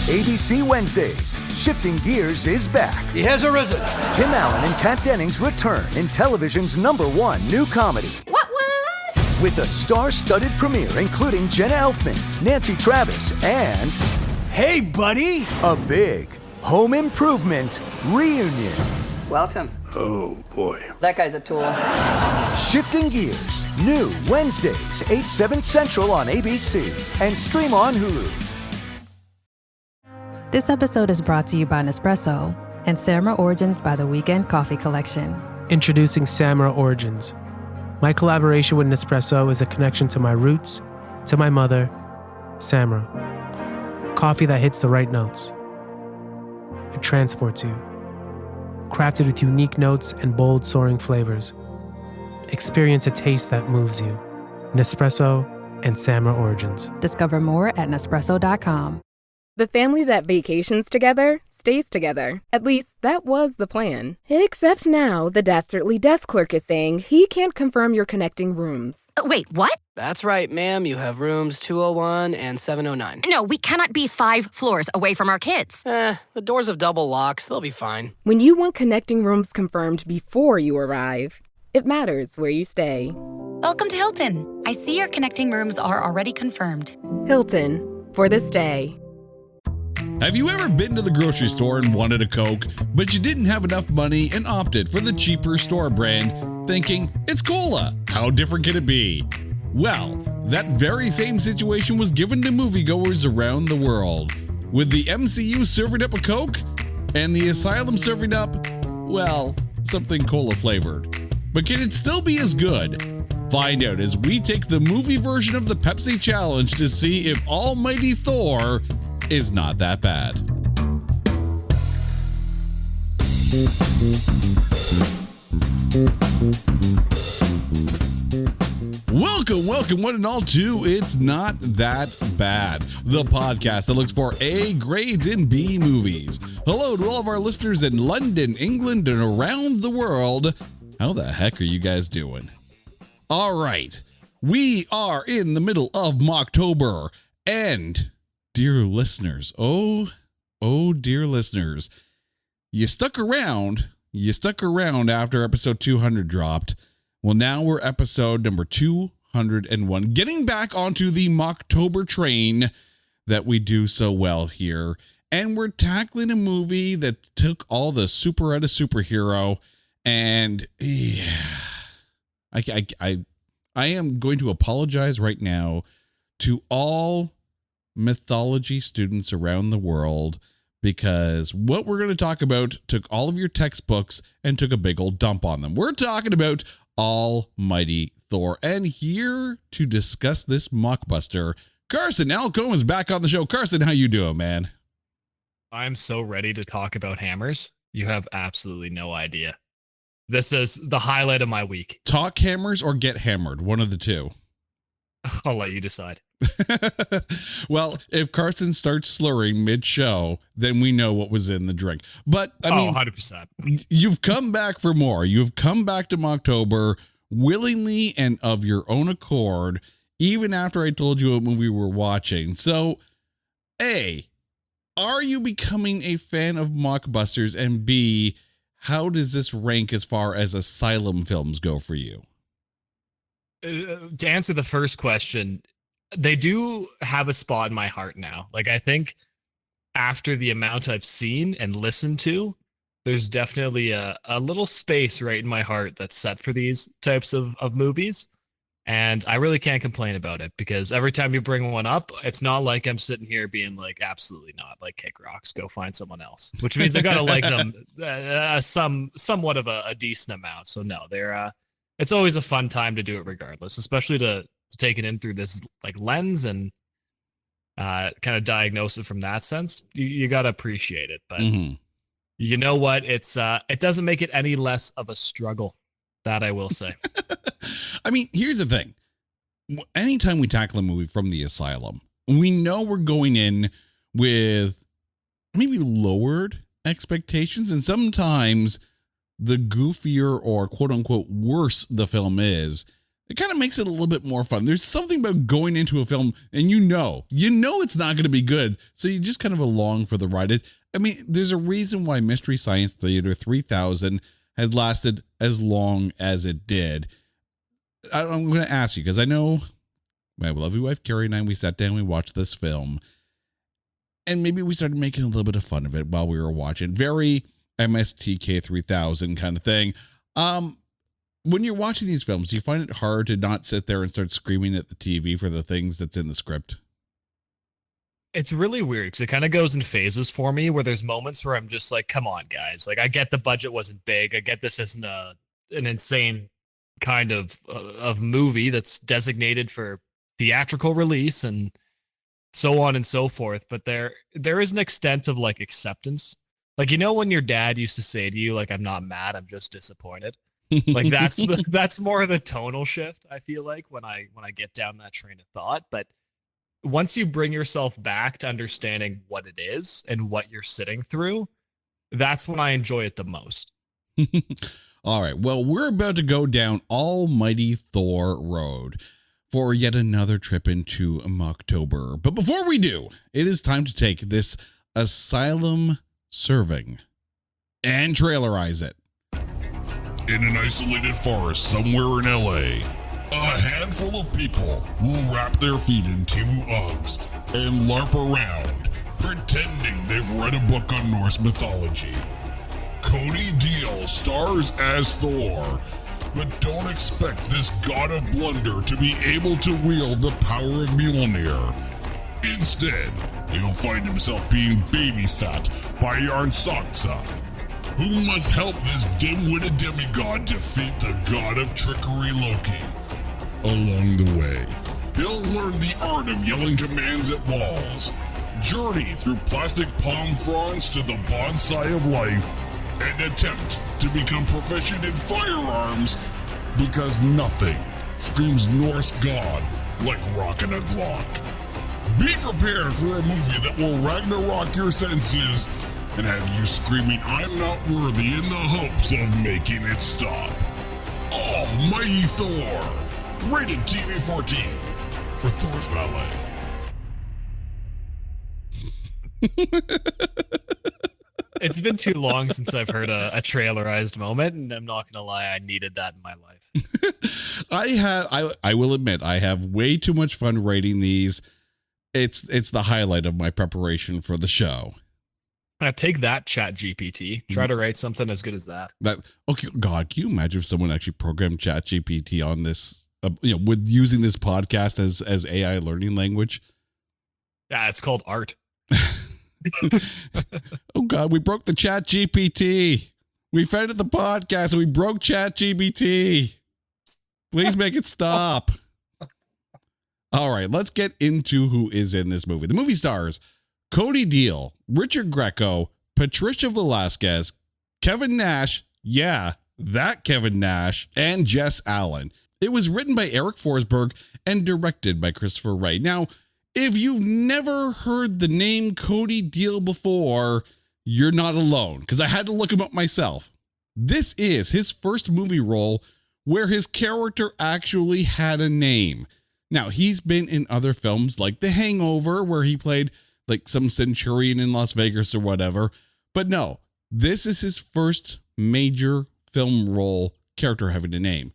ABC Wednesdays. Shifting Gears is back. He has arisen. Tim Allen and Kat Dennings return in television's #1 new comedy. What? With a star-studded premiere including Jenna Elfman, Nancy Travis, and... Hey, buddy. a big home improvement reunion. Welcome. Oh, boy. That guy's a tool. Shifting Gears. New Wednesdays, 8, 7 Central on ABC. And stream on Hulu. This episode is brought to you by Nespresso and Samra Origins by the Weekend Coffee Collection. Introducing Samra Origins. My collaboration with Nespresso is a connection to my roots, to my mother, Samra. Coffee that hits the right notes. It transports you. Crafted with unique notes and bold, soaring flavors. Experience a taste that moves you. Nespresso and Samra Origins. Discover more at Nespresso.com. The family that vacations together stays together. At least, that was the plan. Except now, the dastardly desk clerk is saying he can't confirm your connecting rooms. Wait, what? That's right, ma'am. You have rooms 201 and 709. No, we cannot be 5 floors away from our kids. The doors have double locks. They'll be fine. When you want connecting rooms confirmed before you arrive, it matters where you stay. Welcome to Hilton. I see your connecting rooms are already confirmed. Hilton, for the stay. Have you ever been to the grocery store and wanted a Coke, but you didn't have enough money and opted for the cheaper store brand, thinking, it's cola, how different can it be? Well, that very same situation was given to moviegoers around the world, with the MCU serving up a Coke and the Asylum serving up, well, something cola flavored. But can it still be as good? Find out as we take the movie version of the Pepsi challenge to see if Almighty Thor is not that bad. Welcome one and all to It's Not That Bad, the podcast that looks for A grades in B movies. Hello to all of our listeners in London, England, and around the world. How the heck are you guys doing? All right, we are in the middle of Mocktober, and dear listeners, oh dear listeners, you stuck around after episode 200 dropped. Well, now we're episode number 201, getting back onto the Mocktober train that we do so well here. And we're tackling a movie that took all the super out of superhero, and yeah, I am going to apologize right now to all mythology students around the world, because what we're going to talk about took all of your textbooks and took a big old dump on them. We're talking about Almighty Thor, and here to discuss this mockbuster, Carson Alcombe is back on the show. Carson, how you doing, man? I'm so ready to talk about hammers. You have absolutely no idea. This is the highlight of my week. Talk hammers or get hammered, one of the two. I'll let you decide. Well, if Carson starts slurring mid-show, then we know what was in the drink. But, I mean, 100%. You've come back for more. You've come back to Mocktober willingly and of your own accord, even after I told you what movie we're watching. So, A, are you becoming a fan of mockbusters? And B, how does this rank as far as Asylum films go for you? To answer the first question, they do have a spot in my heart now. Like, I think after the amount I've seen and listened to, there's definitely a little space right in my heart that's set for these types of movies. And I really can't complain about it, because every time you bring one up, it's not like I'm sitting here being like, absolutely not, like, kick rocks, go find someone else, which means I got to like them somewhat of a decent amount. So no, it's always a fun time to do it regardless, especially to take it in through this like lens and kind of diagnose it from that sense. You got to appreciate it. But you know what? It doesn't make it any less of a struggle. That I will say. I mean, here's the thing. Anytime we tackle a movie from the Asylum, we know we're going in with maybe lowered expectations, and sometimes the goofier or quote unquote worse the film is, it kind of makes it a little bit more fun. There's something about going into a film and you know it's not going to be good. So you just kind of along for the ride. I mean, there's a reason why Mystery Science Theater 3000 has lasted as long as it did. I'm going to ask you, because I know my lovely wife Carrie and I, we sat down, we watched this film, and maybe we started making a little bit of fun of it while we were watching. Very MSTK 3000 kind of thing. When you're watching these films, do you find it hard to not sit there and start screaming at the TV for the things that's in the script? It's really weird because it kind of goes in phases for me, where there's moments where I'm just like, come on, guys. Like, I get the budget wasn't big. I get this isn't an insane kind of movie that's designated for theatrical release and so on and so forth. But there is an extent of like acceptance. Like, you know, when your dad used to say to you, like, I'm not mad, I'm just disappointed. Like that's more of the tonal shift, I feel like, when I get down that train of thought. But once you bring yourself back to understanding what it is and what you're sitting through, that's when I enjoy it the most. All right. Well, we're about to go down Almighty Thor Road for yet another trip into October. But before we do, it is time to take this Asylum serving and trailerize it. In an isolated forest somewhere in LA, a handful of people will wrap their feet in Timu Uggs and LARP around, pretending they've read a book on Norse mythology. Cody Deal stars as Thor, but don't expect this god of blunder to be able to wield the power of Mjolnir. Instead, he'll find himself being babysat by Yarnsaksa, who must help this dim-witted demigod defeat the god of trickery Loki. Along the way, he'll learn the art of yelling commands at walls, journey through plastic palm fronds to the bonsai of life, and attempt to become proficient in firearms, because nothing screams Norse god like rockin' a Glock. Be prepared for a movie that will Ragnarok your senses and have you screaming, I'm not worthy, in the hopes of making it stop. Almighty Thor, rated TV-14 for Thor's Valet. It's been too long since I've heard a trailerized moment, and I'm not gonna lie, I needed that in my life. I will admit, I have way too much fun rating these. It's the highlight of my preparation for the show. Take that, Chat GPT. Try to write something as good as that. Okay, God, can you imagine if someone actually programmed Chat GPT on this, with using this podcast as AI learning language? Yeah, it's called art. Oh God, we broke the Chat GPT. We founded the podcast and we broke Chat GPT. Please make it stop. All right, let's get into who is in this movie. The movie stars Cody Deal, Richard Greco, Patricia Velasquez, Kevin Nash, yeah, that Kevin Nash, and Jess Allen. It was written by Eric Forsberg and directed by Christopher Wright. Now, if you've never heard the name Cody Deal before, you're not alone, because I had to look him up myself. This is his first movie role where his character actually had a name. Now, he's been in other films like The Hangover, where he played like some centurion in Las Vegas or whatever. But no, this is his first major film role character having a name.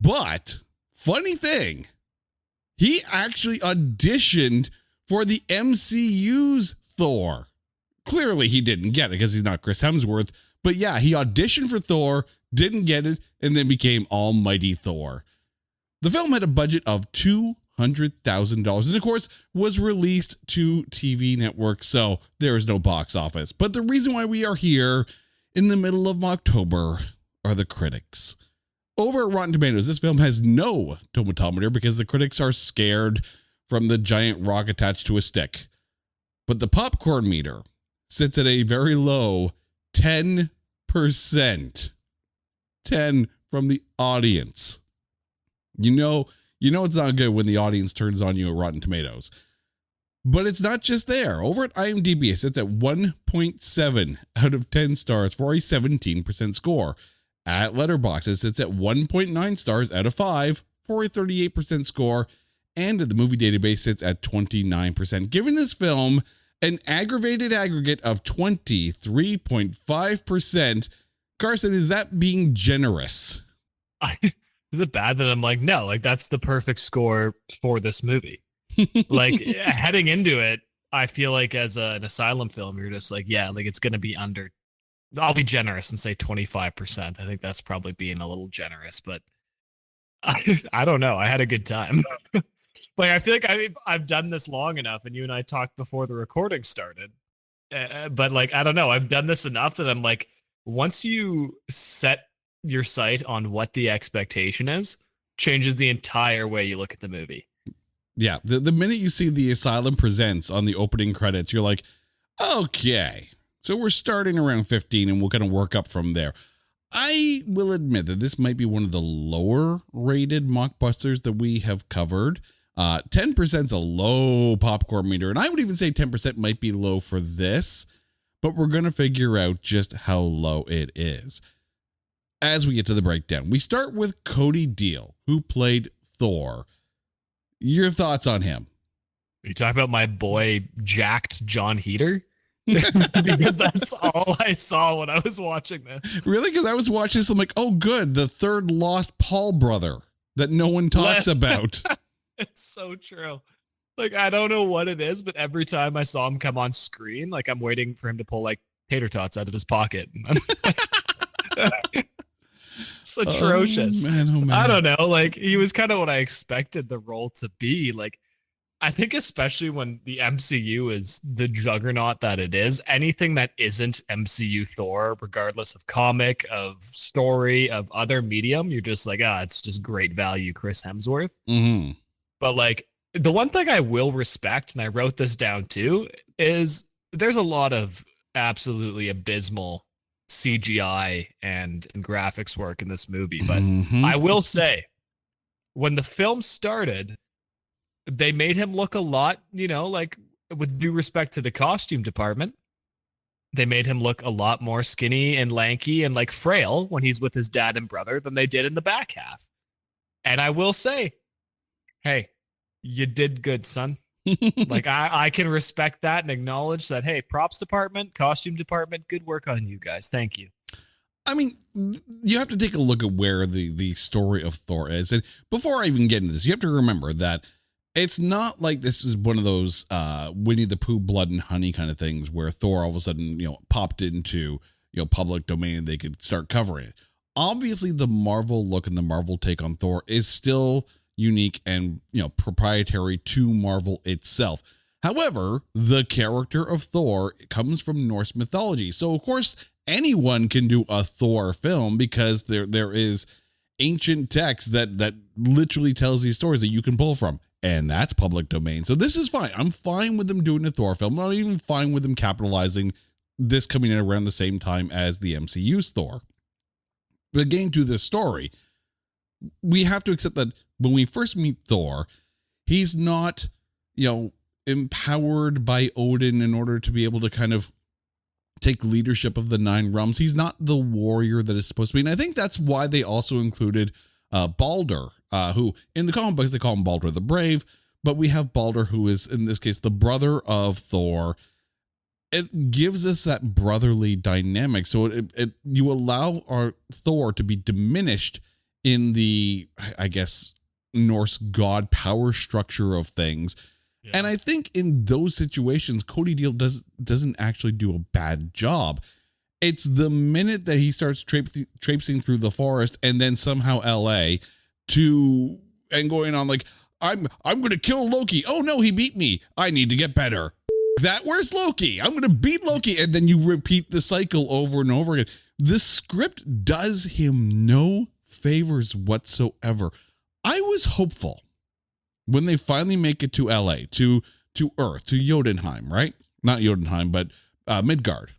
But funny thing, he actually auditioned for the MCU's Thor. Clearly he didn't get it because he's not Chris Hemsworth. But yeah, he auditioned for Thor, didn't get it, and then became Almighty Thor. The film had a budget of $200,000 and of course was released to TV networks, so there is no box office. But the reason why we are here in the middle of October are the critics. Over at Rotten Tomatoes, this film has no tomatometer because the critics are scared from the giant rock attached to a stick. But the popcorn meter sits at a very low 10%. 10 from the audience. You know it's not good when the audience turns on you at Rotten Tomatoes. But it's not just there. Over at IMDb, it sits at 1.7 out of 10 stars for a 17% score. At Letterboxd, it sits at 1.9 stars out of 5 for a 38% score, and the movie database sits at 29%, giving this film an aggravated aggregate of 23.5%. Carson, is that being generous? Is it bad that I'm like, no, like that's the perfect score for this movie? Like heading into it, I feel like as an Asylum film, you're just like, yeah, like it's going to be under. I'll be generous and say 25%. I think that's probably being a little generous, but I don't know. I had a good time. Like I feel like I've done this long enough, and you and I talked before the recording started. But like I don't know, I've done this enough that I'm like, once you set your sight on what the expectation is, changes the entire way you look at the movie. Yeah, the minute you see the Asylum Presents on the opening credits, you're like, okay, so we're starting around 15 and we'll kind of work up from there. I will admit that this might be one of the lower rated mockbusters that we have covered. 10% is a low popcorn meter, and I would even say 10% might be low for this, but we're going to figure out just how low it is as we get to the breakdown. We start with Cody Deal, who played Thor. Your thoughts on him? Are you talking about my boy jacked John Heater? Because that's all I saw when I was watching this. Really? Because I was watching this, I'm like, oh good, the third lost Paul brother that no one talks about. It's so true. Like, I don't know what it is, but every time I saw him come on screen, like I'm waiting for him to pull like tater tots out of his pocket. It's atrocious. Oh, man. I don't know. Like he was kind of what I expected the role to be. Like I think especially when the MCU is the juggernaut that it is, anything that isn't MCU Thor, regardless of comic, of story, of other medium, you're just like, it's just great value, Chris Hemsworth. Mm-hmm. But like the one thing I will respect, and I wrote this down too, is there's a lot of absolutely abysmal CGI and graphics work in this movie. But I will say, when the film started, they made him look a lot, like with due respect to the costume department, they made him look a lot more skinny and lanky and like frail when he's with his dad and brother than they did in the back half. And I will say, hey, you did good, son. Like I can respect that and acknowledge that. Hey, props department, costume department, good work on you guys. Thank you. I mean, you have to take a look at where the story of Thor is. And before I even get into this, you have to remember that it's not like this is one of those Winnie the Pooh blood and honey kind of things where Thor all of a sudden, popped into, public domain and they could start covering it. Obviously, the Marvel look and the Marvel take on Thor is still unique and, proprietary to Marvel itself. However, the character of Thor comes from Norse mythology. So, of course, anyone can do a Thor film because there is ancient text that literally tells these stories that you can pull from. And that's public domain. So this is fine. I'm fine with them doing a Thor film. I'm not even fine with them capitalizing this coming in around the same time as the MCU's Thor. But getting to this story, we have to accept that when we first meet Thor, he's not, empowered by Odin in order to be able to kind of take leadership of the Nine Realms. He's not the warrior that is supposed to be. And I think that's why they also included Balder, who in the comic books, they call him Balder the Brave, but we have Balder, who is in this case, the brother of Thor. It gives us that brotherly dynamic. So you allow our Thor to be diminished in the, I guess, Norse god power structure of things. Yeah. And I think in those situations, Cody Deal doesn't actually do a bad job. It's the minute that he starts traipsing through the forest and then somehow LA and going on like, I'm going to kill Loki. Oh no, he beat me. I need to get better. Where's Loki? I'm going to beat Loki. And then you repeat the cycle over and over again. This script does him no favors whatsoever. I was hopeful when they finally make it to LA, to Earth, to Jotunheim, right? Not Jotunheim, but Midgard.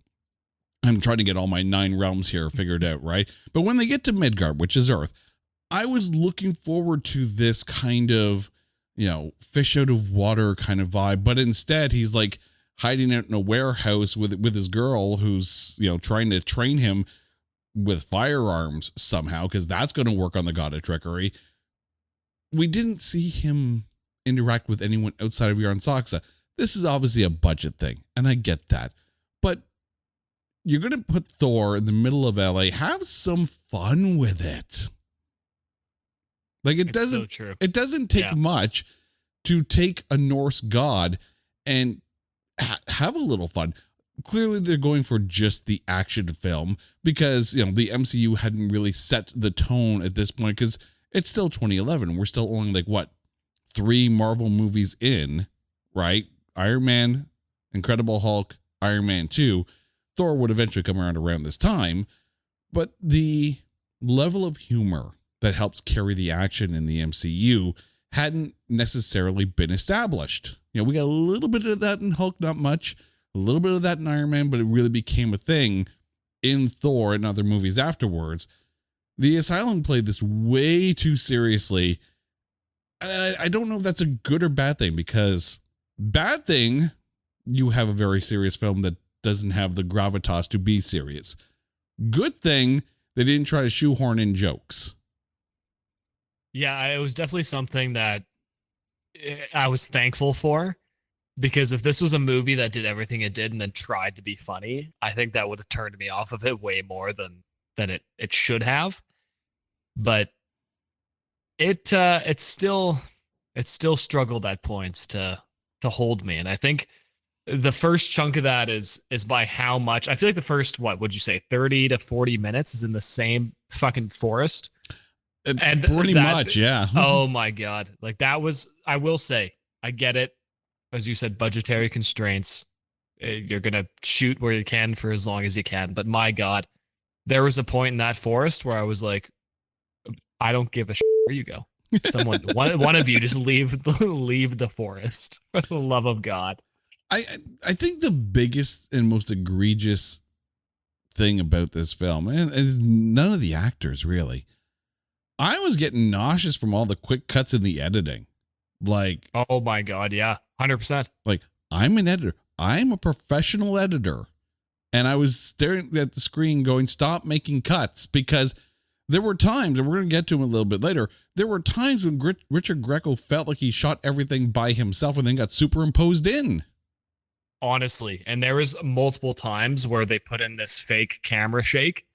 I'm trying to get all my 9 realms here figured out, right? But when they get to Midgard, which is Earth, I was looking forward to this kind of, fish out of water kind of vibe. But instead, he's like hiding out in a warehouse with his girl who's, trying to train him with firearms somehow, because that's going to work on the god of trickery. we didn't see him interact with anyone outside of Yarn-Saxa. This is obviously a budget thing, and I get that. But you're going to put Thor in the middle of LA. Have some fun with it. Like it doesn't take much to take a Norse god and have a little fun. Clearly they're going for just the action film because, the MCU hadn't really set the tone at this point because it's still 2011. We're still only 3 Marvel movies in, right? Iron Man, Incredible Hulk, Iron Man 2. Thor would eventually come around this time, but the level of humor that helps carry the action in the MCU hadn't necessarily been established. We got a little bit of that in Hulk, not much, a little bit of that in Iron Man, but it really became a thing in Thor and other movies afterwards. The Asylum played this way too seriously. And I don't know if that's a good or bad thing, because bad thing, you have a very serious film that doesn't have the gravitas to be serious. Good thing, they didn't try to shoehorn in jokes. Yeah, it was definitely something that I was thankful for, because if this was a movie that did everything it did and then tried to be funny, I think that would have turned me off of it way more than it should have. But it still struggled at points to hold me, and I think the first chunk of that is by how much I feel like the first, what would you say, 30 to 40 minutes is in the same fucking forest. And pretty much, yeah. Oh my God. That was, I will say, I get it. As you said, budgetary constraints. You're going to shoot where you can for as long as you can. But my God, there was a point in that forest where I was like, I don't give a shit where you go. Someone, one of you just leave the forest for the love of God. I think the biggest and most egregious thing about this film, and is none of the actors really. I was getting nauseous from all the quick cuts in the editing. Oh my God, yeah, 100%. I'm an editor. I'm a professional editor. And I was staring at the screen going, stop making cuts, because there were times, and we're going to get to him a little bit later, there were times when Richard Greco felt like he shot everything by himself and then got superimposed in. Honestly, and there was multiple times where they put in this fake camera shake,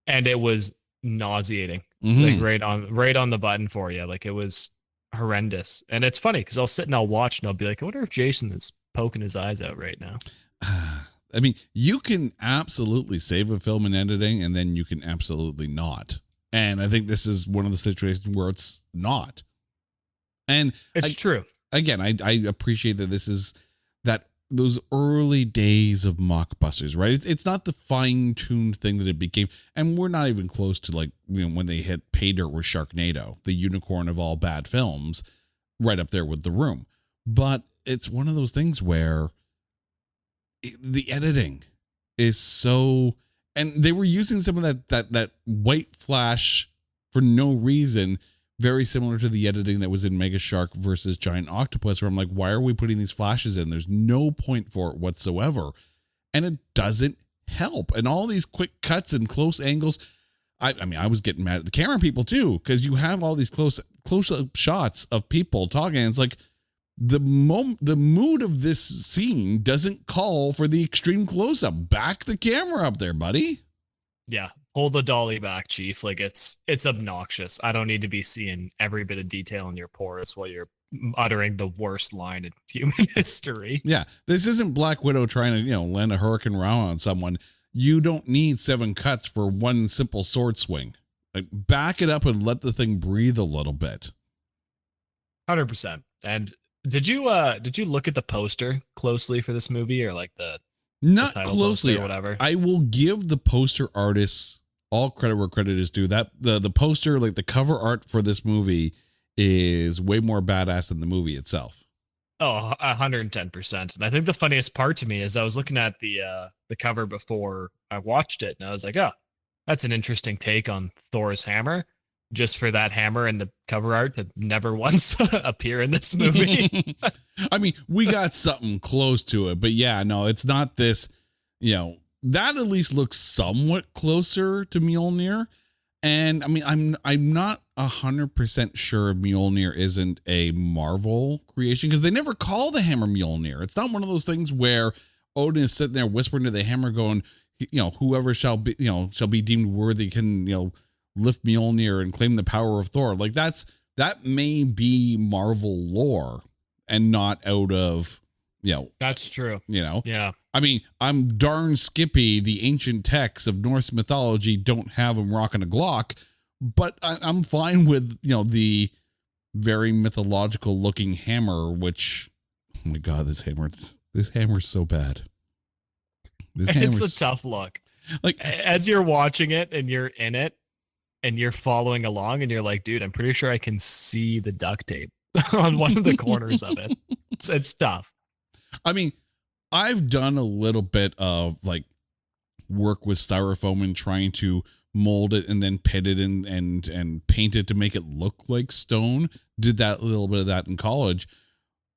and it was nauseating. Mm-hmm. Right on the button for you. It was horrendous. And it's funny because I'll sit and I'll watch and I'll be like, I wonder if Jason is poking his eyes out right now. I mean, you can absolutely save a film in editing, and then you can absolutely not. And I think this is one of the situations where it's not. And it's true. Again, I appreciate that this is those early days of mockbusters, right? It's not the fine-tuned thing that it became. And we're not even close to when they hit pay dirt with Sharknado, the unicorn of all bad films, right up there with The Room. But it's one of those things where the editing is so, and they were using some of that white flash for no reason, very similar to the editing that was in Mega Shark versus Giant Octopus, where I'm like, why are we putting these flashes in? There's no point for it whatsoever. And it doesn't help. And all these quick cuts and close angles. I mean, I was getting mad at the camera people too, because you have all these close-up shots of people talking. And it's like the mood of this scene doesn't call for the extreme close-up. Back the camera up there, buddy. Yeah. Hold the dolly back, Chief. It's obnoxious. I don't need to be seeing every bit of detail in your pores while you're uttering the worst line in human history. Yeah, this isn't Black Widow trying to, land a hurricane round on someone. You don't need 7 cuts for one simple sword swing. Back it up and let the thing breathe a little bit. 100%. And did you look at the poster closely for this movie, or not closely or whatever? I will give the poster artists all credit where credit is due. That the poster, the cover art for this movie, is way more badass than the movie itself. Oh, 110%. And I think the funniest part to me is I was looking at the cover before I watched it, and I was like, oh, that's an interesting take on Thor's hammer. Just for that hammer and the cover art to never once appear in this movie. I mean, we got something close to it, but yeah, no, it's not this, that at least looks somewhat closer to Mjolnir. And I mean, I'm not 100% sure Mjolnir isn't a Marvel creation, because they never call the hammer Mjolnir. It's not one of those things where Odin is sitting there whispering to the hammer going, whoever shall be deemed worthy can, lift Mjolnir and claim the power of Thor. Like that may be Marvel lore and not out of, That's true. Yeah. I mean, I'm darn skippy. The ancient texts of Norse mythology don't have him rocking a Glock, but I'm fine with, the very mythological looking hammer, which, oh my God, this hammer's so bad. It's a tough look. Like, as you're watching it and you're in it and you're following along and you're like, dude, I'm pretty sure I can see the duct tape on one of the corners of it. It's tough. I mean, I've done a little bit of like work with styrofoam and trying to mold it and then pit it and paint it to make it look like stone. Did that, a little bit of that in college.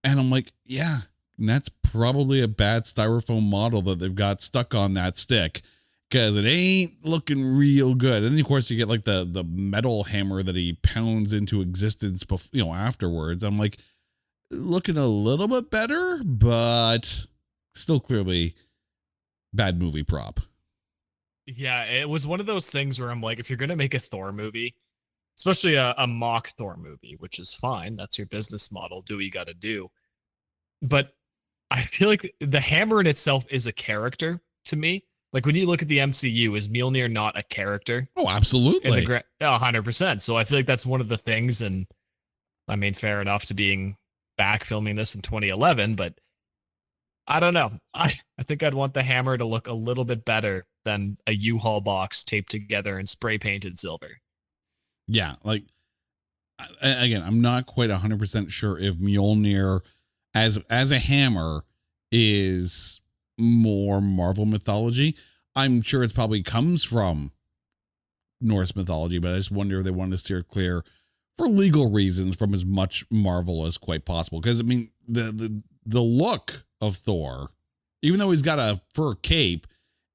And I'm like, yeah, that's probably a bad styrofoam model that they've got stuck on that stick, because it ain't looking real good. And then of course you get like the metal hammer that he pounds into existence, afterwards. I'm like, looking a little bit better, but still clearly bad movie prop. Yeah, it was one of those things where I'm like, if you're going to make a Thor movie, especially a mock Thor movie, which is fine, that's your business model, do what you got to do. But I feel like the hammer in itself is a character to me. Like when you look at the MCU, is Mjolnir not a character? Oh, absolutely. 100%. So I feel like that's one of the things. And I mean, fair enough to being back filming this in 2011, but I don't know. I think I'd want the hammer to look a little bit better than a U-Haul box taped together and spray painted silver. Yeah, like, again, I'm not quite 100% sure if Mjolnir as a hammer is more Marvel mythology. I'm sure it probably comes from Norse mythology, but I just wonder if they want to steer clear for legal reasons from as much Marvel as quite possible. Because I mean, the look of Thor, even though he's got a fur cape,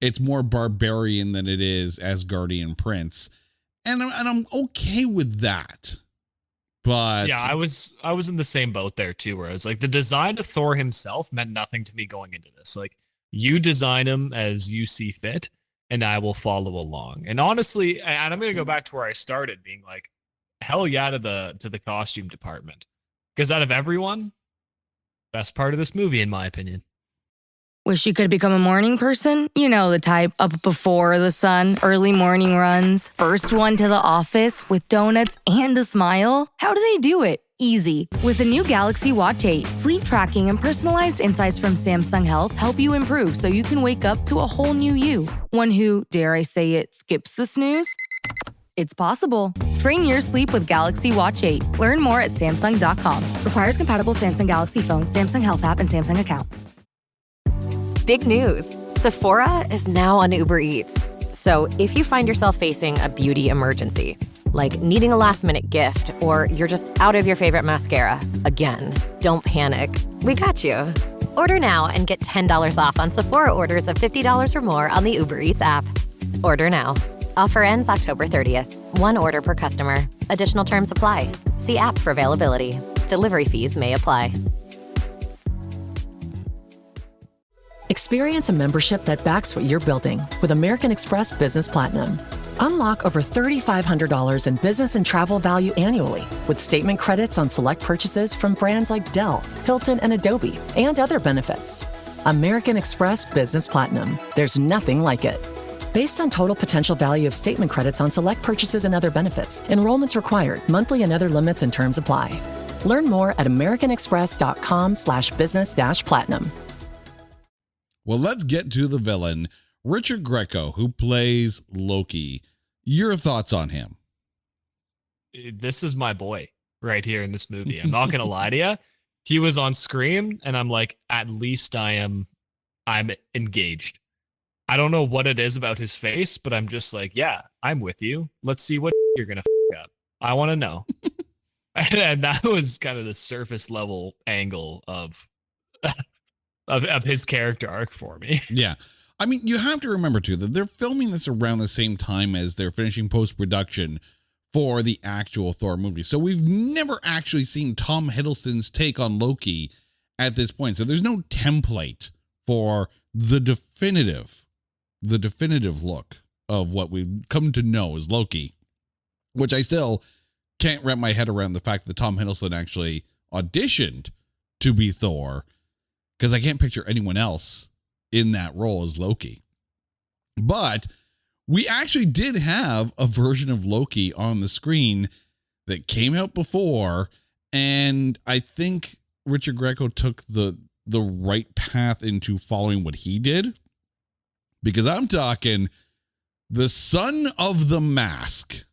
it's more barbarian than it is Asgardian prince, and I'm okay with that. But yeah, I was in the same boat there too, where I was like, the design of Thor himself meant nothing to me going into this. Like, you design him as you see fit, and I will follow along. And honestly, and I'm gonna go back to where I started, being like, hell yeah to the costume department, because out of everyone, best part of this movie, in my opinion. Wish you could become a morning person? You know the type, up before the sun, early morning runs, first one to the office with donuts and a smile. How do they do it? Easy. With the new Galaxy Watch 8, sleep tracking and personalized insights from Samsung Health help you improve so you can wake up to a whole new you. One who, dare I say it, skips the snooze? It's possible. Train your sleep with Galaxy Watch 8. Learn more at Samsung.com. Requires compatible Samsung Galaxy phone, Samsung Health app, and Samsung account. Big news. Sephora is now on Uber Eats. So if you find yourself facing a beauty emergency, like needing a last-minute gift, or you're just out of your favorite mascara, again, don't panic. We got you. Order now and get $10 off on Sephora orders of $50 or more on the Uber Eats app. Order now. Offer ends October 30th. One order per customer. Additional terms apply. See app for availability. Delivery fees may apply. Experience a membership that backs what you're building with American Express Business Platinum. Unlock over $3,500 in business and travel value annually with statement credits on select purchases from brands like Dell, Hilton, and Adobe, and other benefits. American Express Business Platinum. There's nothing like it. Based on total potential value of statement credits on select purchases and other benefits, enrollments required, monthly and other limits and terms apply. Learn more at americanexpress.com/business-platinum. Well, let's get to the villain, Richard Grieco, who plays Loki. Your thoughts on him? This is my boy right here in this movie. I'm not going to lie to you. He was on screen, and I'm like, at least I'm engaged. I don't know what it is about his face, but I'm just like, yeah, I'm with you. Let's see what you're going to f up. I want to know. And that was kind of the surface level angle of his character arc for me. Yeah. I mean, you have to remember, too, that they're filming this around the same time as they're finishing post-production for the actual Thor movie. So we've never actually seen Tom Hiddleston's take on Loki at this point. So there's no template for the definitive look of what we've come to know as Loki, which I still can't wrap my head around the fact that Tom Hiddleston actually auditioned to be Thor, because I can't picture anyone else in that role as Loki. But we actually did have a version of Loki on the screen that came out before, and I think Richard Grieco took the right path into following what he did, because I'm talking the son of the mask,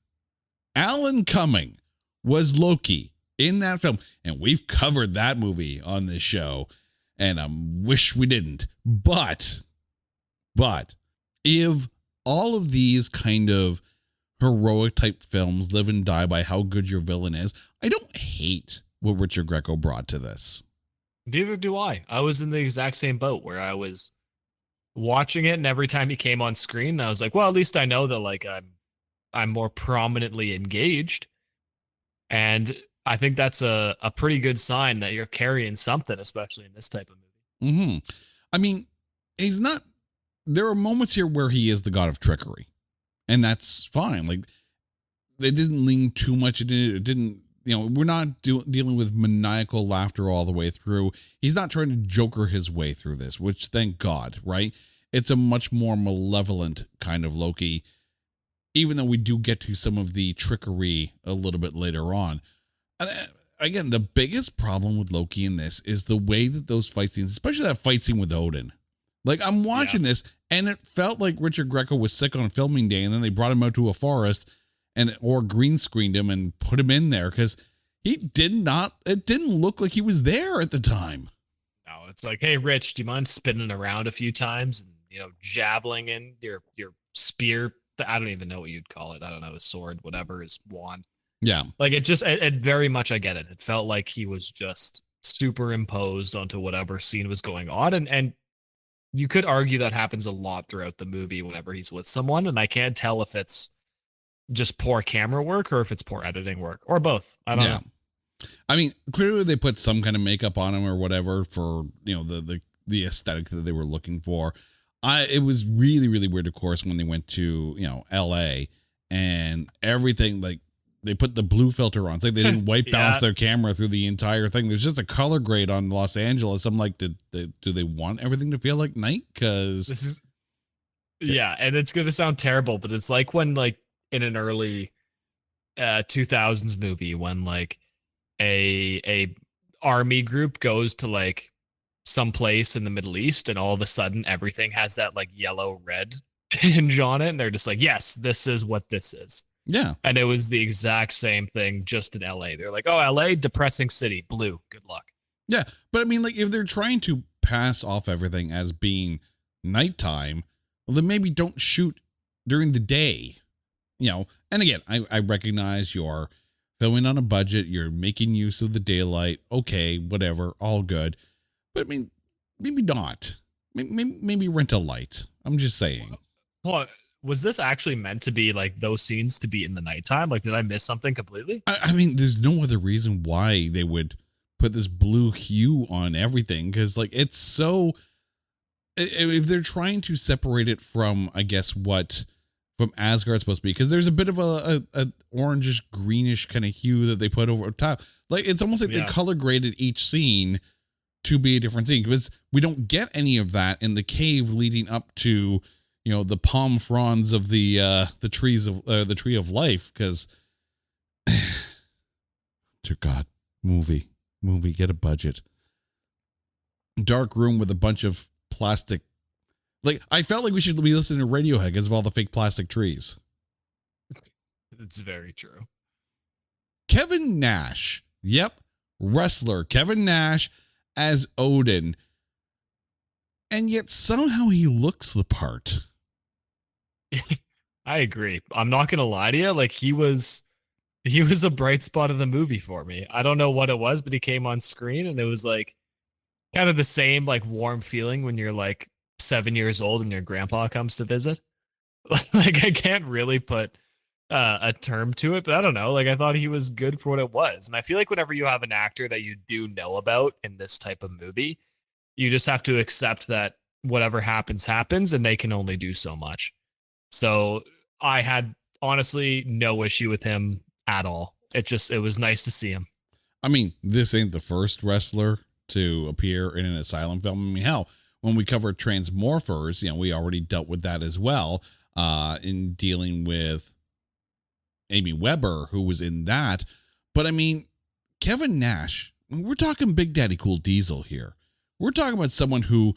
Alan Cumming, was Loki in that film, and we've covered that movie on this show, and I wish we didn't. But if all of these kind of heroic type films live and die by how good your villain is, I don't hate what Richard Grieco brought to this. Neither do I. I was in the exact same boat where I was watching it, and every time he came on screen, I was like, well, at least I know that like I'm more prominently engaged. And I think that's a pretty good sign that you're carrying something, especially in this type of movie. Mm-hmm. I mean, he's not. There are moments here where he is the god of trickery, and that's fine. Like, they didn't lean too much into it. It didn't, we're not dealing with maniacal laughter all the way through. He's not trying to Joker his way through this, which thank God, right? It's a much more malevolent kind of Loki, even though we do get to some of the trickery a little bit later on. And again, the biggest problem with Loki in this is the way that those fight scenes, especially that fight scene with Odin. Like, I'm watching this, and it felt like Richard Grieco was sick on filming day, and then they brought him out to a forest or green screened him and put him in there, because it didn't look like he was there at the time. No, it's like, hey, Rich, do you mind spinning around a few times and, javeling in your spear? I don't even know what you'd call it. I don't know, a sword, whatever, his wand. Yeah. Like, it very much, I get it. It felt like he was just superimposed onto whatever scene was going on. And you could argue that happens a lot throughout the movie whenever he's with someone. And I can't tell if it's just poor camera work or if it's poor editing work or both. I don't know. I mean, clearly they put some kind of makeup on him or whatever for, the aesthetic that they were looking for. It was really, really weird, of course, when they went to, LA and everything, like, they put the blue filter on. It's like they didn't white balance their camera through the entire thing. There's just a color grade on Los Angeles. I'm like, do they want everything to feel like night? Because and it's going to sound terrible, but it's like when, like, in an early 2000s movie, when like a army group goes to like some place in the Middle East, and all of a sudden everything has that like yellow red hinge on it, and they're just like, yes, this is what this is. Yeah. And it was the exact same thing just in LA. They're like, oh, LA, depressing city, blue, good luck. Yeah. But I mean, like, if they're trying to pass off everything as being nighttime, well, then maybe don't shoot during the day. And again, I recognize you're filming on a budget, you're making use of the daylight. Okay, whatever, all good. But I mean, maybe not. Maybe rent a light. I'm just saying. Well, was this actually meant to be like those scenes to be in the nighttime? Like, did I miss something completely? I mean, there's no other reason why they would put this blue hue on everything, because like it's so. If they're trying to separate it from, I guess, from Asgard's supposed to be, because there's a bit of a orangish greenish kind of hue that they put over top. Like, it's almost like they color graded each scene to be a different scene, because we don't get any of that in the cave leading up to, the palm fronds of the trees of the tree of life. Because, dear God, movie, get a budget. Dark room with a bunch of plastic. Like, I felt like we should be listening to Radiohead because of all the fake plastic trees. It's very true. Kevin Nash. Yep. Wrestler Kevin Nash as Odin. And yet somehow he looks the part. I agree. I'm not going to lie to you. Like, he was a bright spot of the movie for me. I don't know what it was, but he came on screen and it was like kind of the same like warm feeling when you're like 7 years old and your grandpa comes to visit. Like, I can't really put a term to it, but I don't know. Like I thought he was good for what it was. And I feel like whenever you have an actor that you do know about in this type of movie, you just have to accept that whatever happens, happens, and they can only do so much. So I had honestly no issue with him at all. It was nice to see him. I mean, this ain't the first wrestler to appear in an Asylum film. I mean, hell, when we covered Transmorphers, we already dealt with that as well, in dealing with Amy Weber, who was in that. But I mean, Kevin Nash, we're talking Big Daddy Cool Diesel here. We're talking about someone who,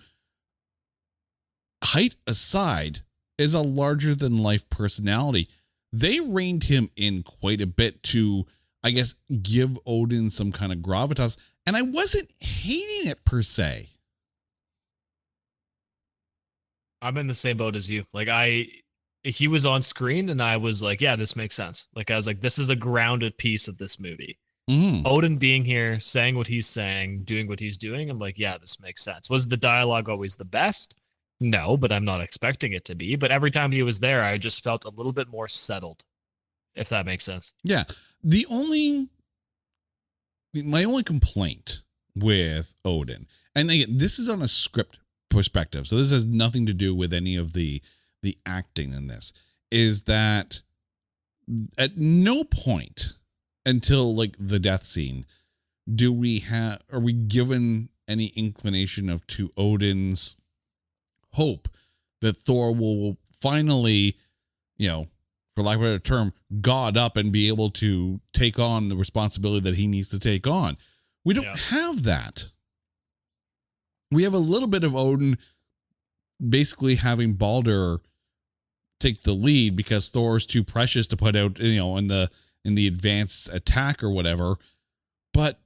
height aside, is a larger than life personality. They reined him in quite a bit to, I guess, give Odin some kind of gravitas. And I wasn't hating it per se. I'm in the same boat as you. Like he was on screen and I was like, yeah, this makes sense. Like I was like, this is a grounded piece of this movie. Odin being here, saying what he's saying, doing what he's doing. I'm like, yeah, this makes sense. Was the dialogue always the best? No, but I'm not expecting it to be. But every time he was there, I just felt a little bit more settled, if that makes sense. Yeah. My only complaint with Odin, and again, this is on a script perspective, so this has nothing to do with any of the acting in this, is that at no point until like the death scene are we given any inclination to Odin's hope that Thor will finally, for lack of a better term, God up and be able to take on the responsibility that he needs to take on. We don't have that. We have a little bit of Odin basically having Baldur take the lead because Thor's too precious to put out, in the advanced attack or whatever. But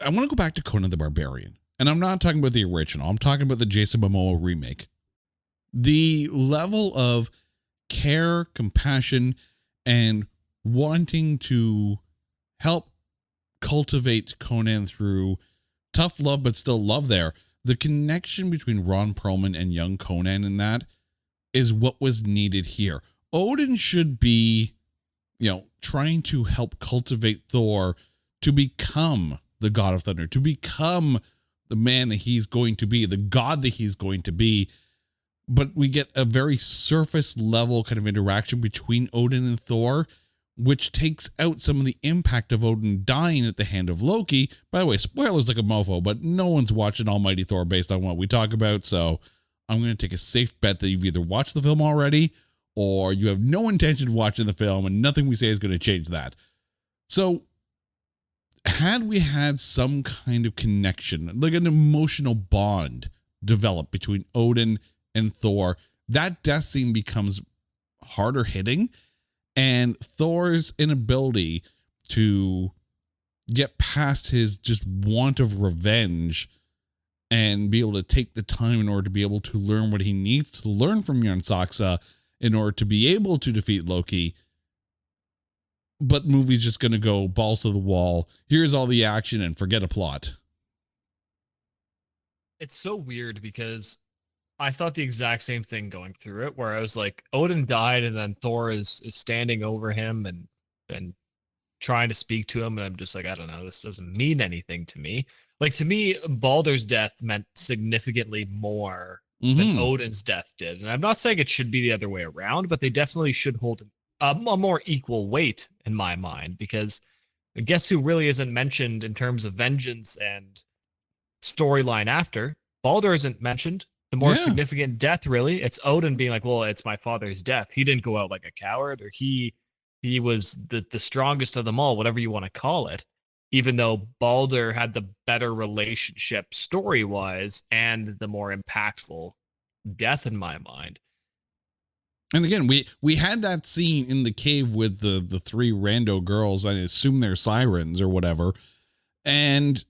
I want to go back to Conan the Barbarian. And I'm not talking about the original. I'm talking about the Jason Momoa remake. The level of care, compassion, and wanting to help cultivate Conan through tough love, but still love there. The connection between Ron Perlman and young Conan in that is what was needed here. Odin should be, trying to help cultivate Thor to become the God of Thunder, to become the man that he's going to be, the God that he's going to be. But we get a very surface level kind of interaction between Odin and Thor, which takes out some of the impact of Odin dying at the hand of Loki. By the way, spoilers like a mofo, but no one's watching Almighty Thor based on what we talk about. So I'm going to take a safe bet that you've either watched the film already or you have no intention of watching the film and nothing we say is going to change that. So had we had some kind of connection, like an emotional bond developed between Odin and Thor, that death scene becomes harder hitting, and Thor's inability to get past his just want of revenge and be able to take the time in order to be able to learn what he needs to learn from Jörn Saxa in order to be able to defeat Loki. But the movie's just going to go balls to the wall. Here's all the action and forget a plot. It's so weird because I thought the exact same thing going through it, where I was like, Odin died and then Thor is standing over him and trying to speak to him. And I'm just like, I don't know, this doesn't mean anything to me. Like, to me, Baldur's death meant significantly more than Odin's death did. And I'm not saying it should be the other way around, but they definitely should hold a more equal weight in my mind, because guess who really isn't mentioned in terms of vengeance and storyline after? Baldur isn't mentioned. The more significant death, really, it's Odin being like, well, it's my father's death. He didn't go out like a coward, or he was the strongest of them all, whatever you want to call it, even though Baldur had the better relationship story-wise and the more impactful death in my mind. And again, we had that scene in the cave with the three rando girls. I assume they're sirens or whatever. And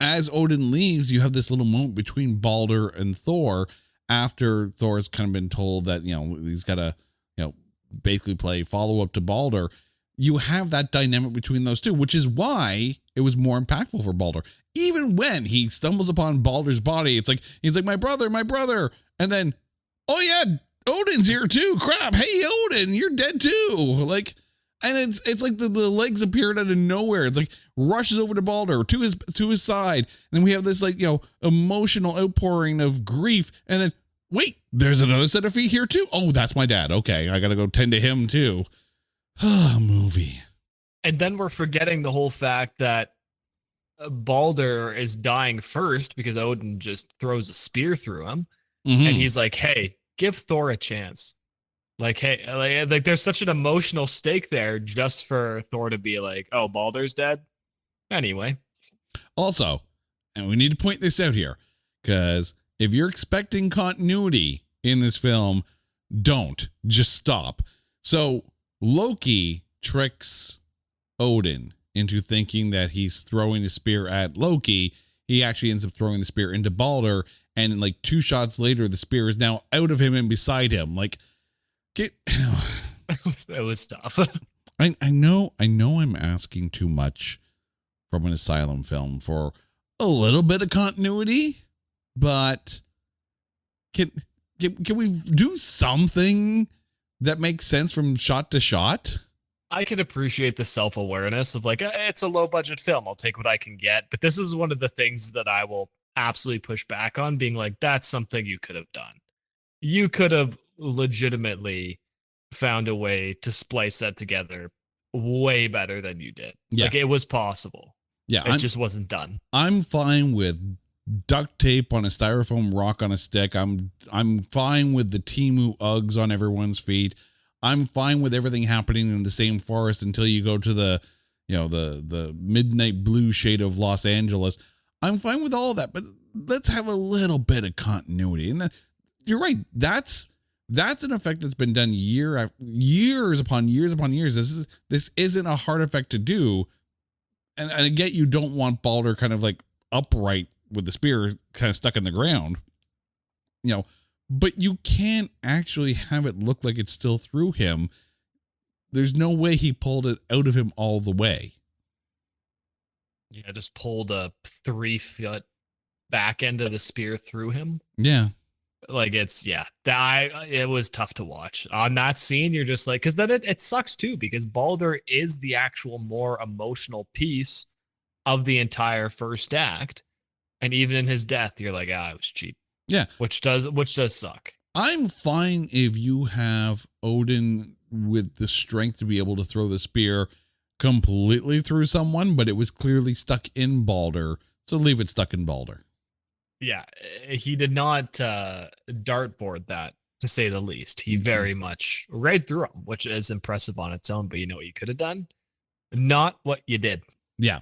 as Odin leaves, you have this little moment between Baldur and Thor after Thor's kind of been told that, he's got to, basically play follow up to Baldur. You have that dynamic between those two, which is why it was more impactful for Baldur. Even when he stumbles upon Baldur's body, it's like, he's like, my brother. And then, oh yeah, Odin's here too. Crap. Hey, Odin, you're dead too. Like, and it's like the legs appeared out of nowhere. It's like rushes over to Balder to his side. And then we have this like, emotional outpouring of grief. And then, wait, there's another set of feet here too. Oh, that's my dad. Okay. I got to go tend to him too. Movie. And then we're forgetting the whole fact that Balder is dying first because Odin just throws a spear through him. Mm-hmm. And he's like, hey, give Thor a chance. Like, hey, like there's such an emotional stake there just for Thor to be like, oh, Balder's dead. Anyway. Also, and we need to point this out here, because if you're expecting continuity in this film, don't. Just stop. So Loki tricks Odin into thinking that he's throwing the spear at Loki. He actually ends up throwing the spear into Balder, and like 2 shots later, the spear is now out of him and beside him. Like, it was tough. I know I'm asking too much from an Asylum film for a little bit of continuity, but can we do something that makes sense from shot to shot? I can appreciate the self-awareness of like, it's a low budget film. I'll take what I can get. But this is one of the things that I will absolutely push back on, being like, that's something you could have done. You could have legitimately found a way to splice that together way better than you did. Yeah. Like, it was possible. Yeah. It just wasn't done. I'm fine with duct tape on a styrofoam rock on a stick. I'm fine with the Temu Uggs on everyone's feet. I'm fine with everything happening in the same forest until you go to the midnight blue shade of Los Angeles. I'm fine with all that, but let's have a little bit of continuity. And you're right. That's an effect that's been done years upon years. This isn't a hard effect to do. And I get you don't want Balder kind of like upright with the spear kind of stuck in the ground, but you can't actually have it look like it's still through him. There's no way he pulled it out of him all the way. Yeah, just pulled a 3-foot back end of the spear through him. Yeah. Like, it was tough to watch. On that scene, you're just like, because then it sucks too, because Balder is the actual more emotional piece of the entire first act. And even in his death, you're like, it was cheap. Yeah. Which does suck. I'm fine if you have Odin with the strength to be able to throw the spear completely through someone, but it was clearly stuck in Balder. So leave it stuck in Balder. Yeah, he did not dartboard that, to say the least. He very much right through him, which is impressive on its own. But you know what you could have done? Not what you did. Yeah.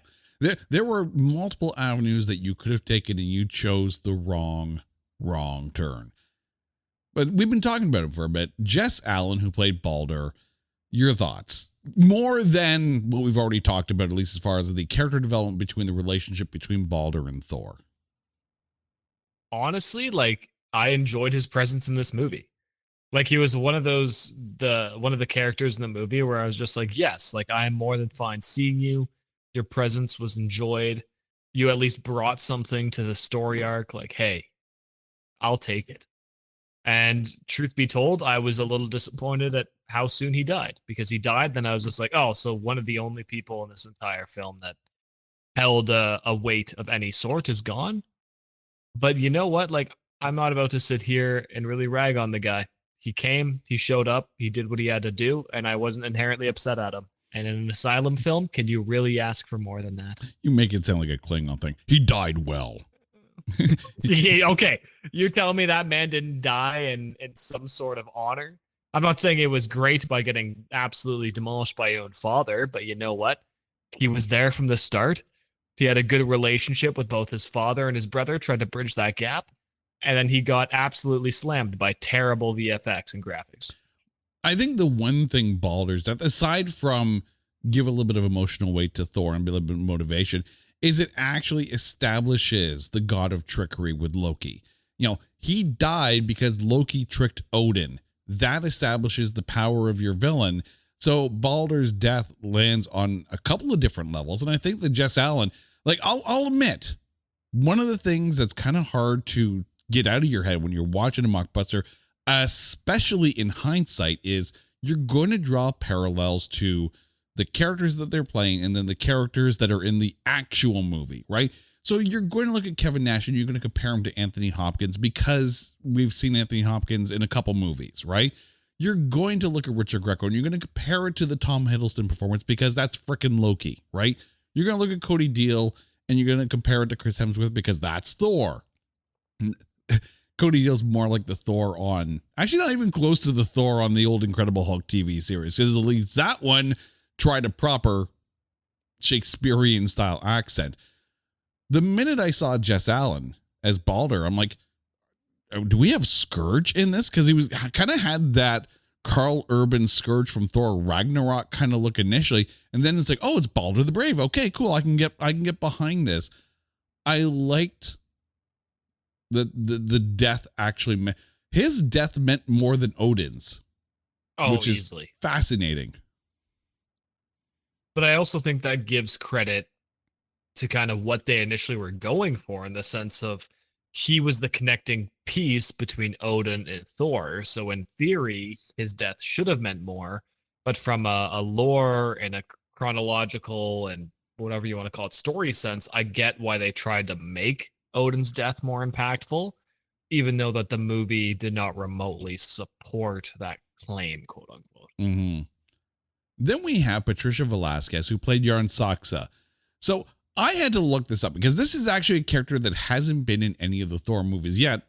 There were multiple avenues that you could have taken, and you chose the wrong turn. But we've been talking about it for a bit. Jess Allen, who played Balder, your thoughts? More than what we've already talked about, at least as far as the character development between the relationship between Balder and Thor. Honestly, like, I enjoyed his presence in this movie. Like, he was one of the characters in the movie where I was just like, yes, like, I'm more than fine seeing you. Your presence was enjoyed. You at least brought something to the story arc. Like, hey, I'll take it. And truth be told, I was a little disappointed at how soon he died, because he died. Then I was just like, oh, so one of the only people in this entire film that held a weight of any sort is gone. But you know what? Like, I'm not about to sit here and really rag on the guy. He came, he showed up, he did what he had to do, and I wasn't inherently upset at him. And in an Asylum film, can you really ask for more than that? You make it sound like a Klingon thing. He died well. Okay, you're telling me that man didn't die in some sort of honor? I'm not saying it was great by getting absolutely demolished by your own father, but you know what? He was there from the start. He had a good relationship with both his father and his brother, tried to bridge that gap, and then he got absolutely slammed by terrible VFX and graphics. I think the one thing Balder's done, aside from give a little bit of emotional weight to Thor and a little bit of motivation, is it actually establishes the god of trickery with Loki. He died because Loki tricked Odin. That establishes the power of your villain. So Balder's death lands on a couple of different levels. And I think that Jess Allen, like, I'll admit, one of the things that's kind of hard to get out of your head when you're watching a mockbuster especially in hindsight, is you're going to draw parallels to the characters that they're playing and then the characters that are in the actual movie, right? So you're going to look at Kevin Nash and you're going to compare him to Anthony Hopkins because we've seen Anthony Hopkins in a couple movies, right? You're going to look at Richard Greco and you're going to compare it to the Tom Hiddleston performance because that's freaking Loki, right? You're going to look at Cody Deal and you're going to compare it to Chris Hemsworth because that's Thor. Cody Deal's more like the Thor on, actually not even close to the Thor on the old Incredible Hulk TV series, because at least that one tried a proper Shakespearean style accent. The minute I saw Jess Allen as Balder, I'm like, do we have Scourge in this? Because he was kind of had that Carl Urban Scourge from Thor Ragnarok kind of look initially, and then it's like, oh, it's Balder the Brave. Okay, cool. I can get behind this. I liked the death actually his death meant more than Odin's, which is easily fascinating. But I also think that gives credit to kind of what they initially were going for, in the sense of he was the connecting piece between Odin and Thor. So in theory, his death should have meant more, but from a lore and a chronological and whatever you want to call it story sense, I get why they tried to make Odin's death more impactful, even though that the movie did not remotely support that claim, quote unquote. Mm-hmm. Then we have Patricia Velasquez, who played Yarn Saksa. So I had to look this up because this is actually a character that hasn't been in any of the Thor movies yet,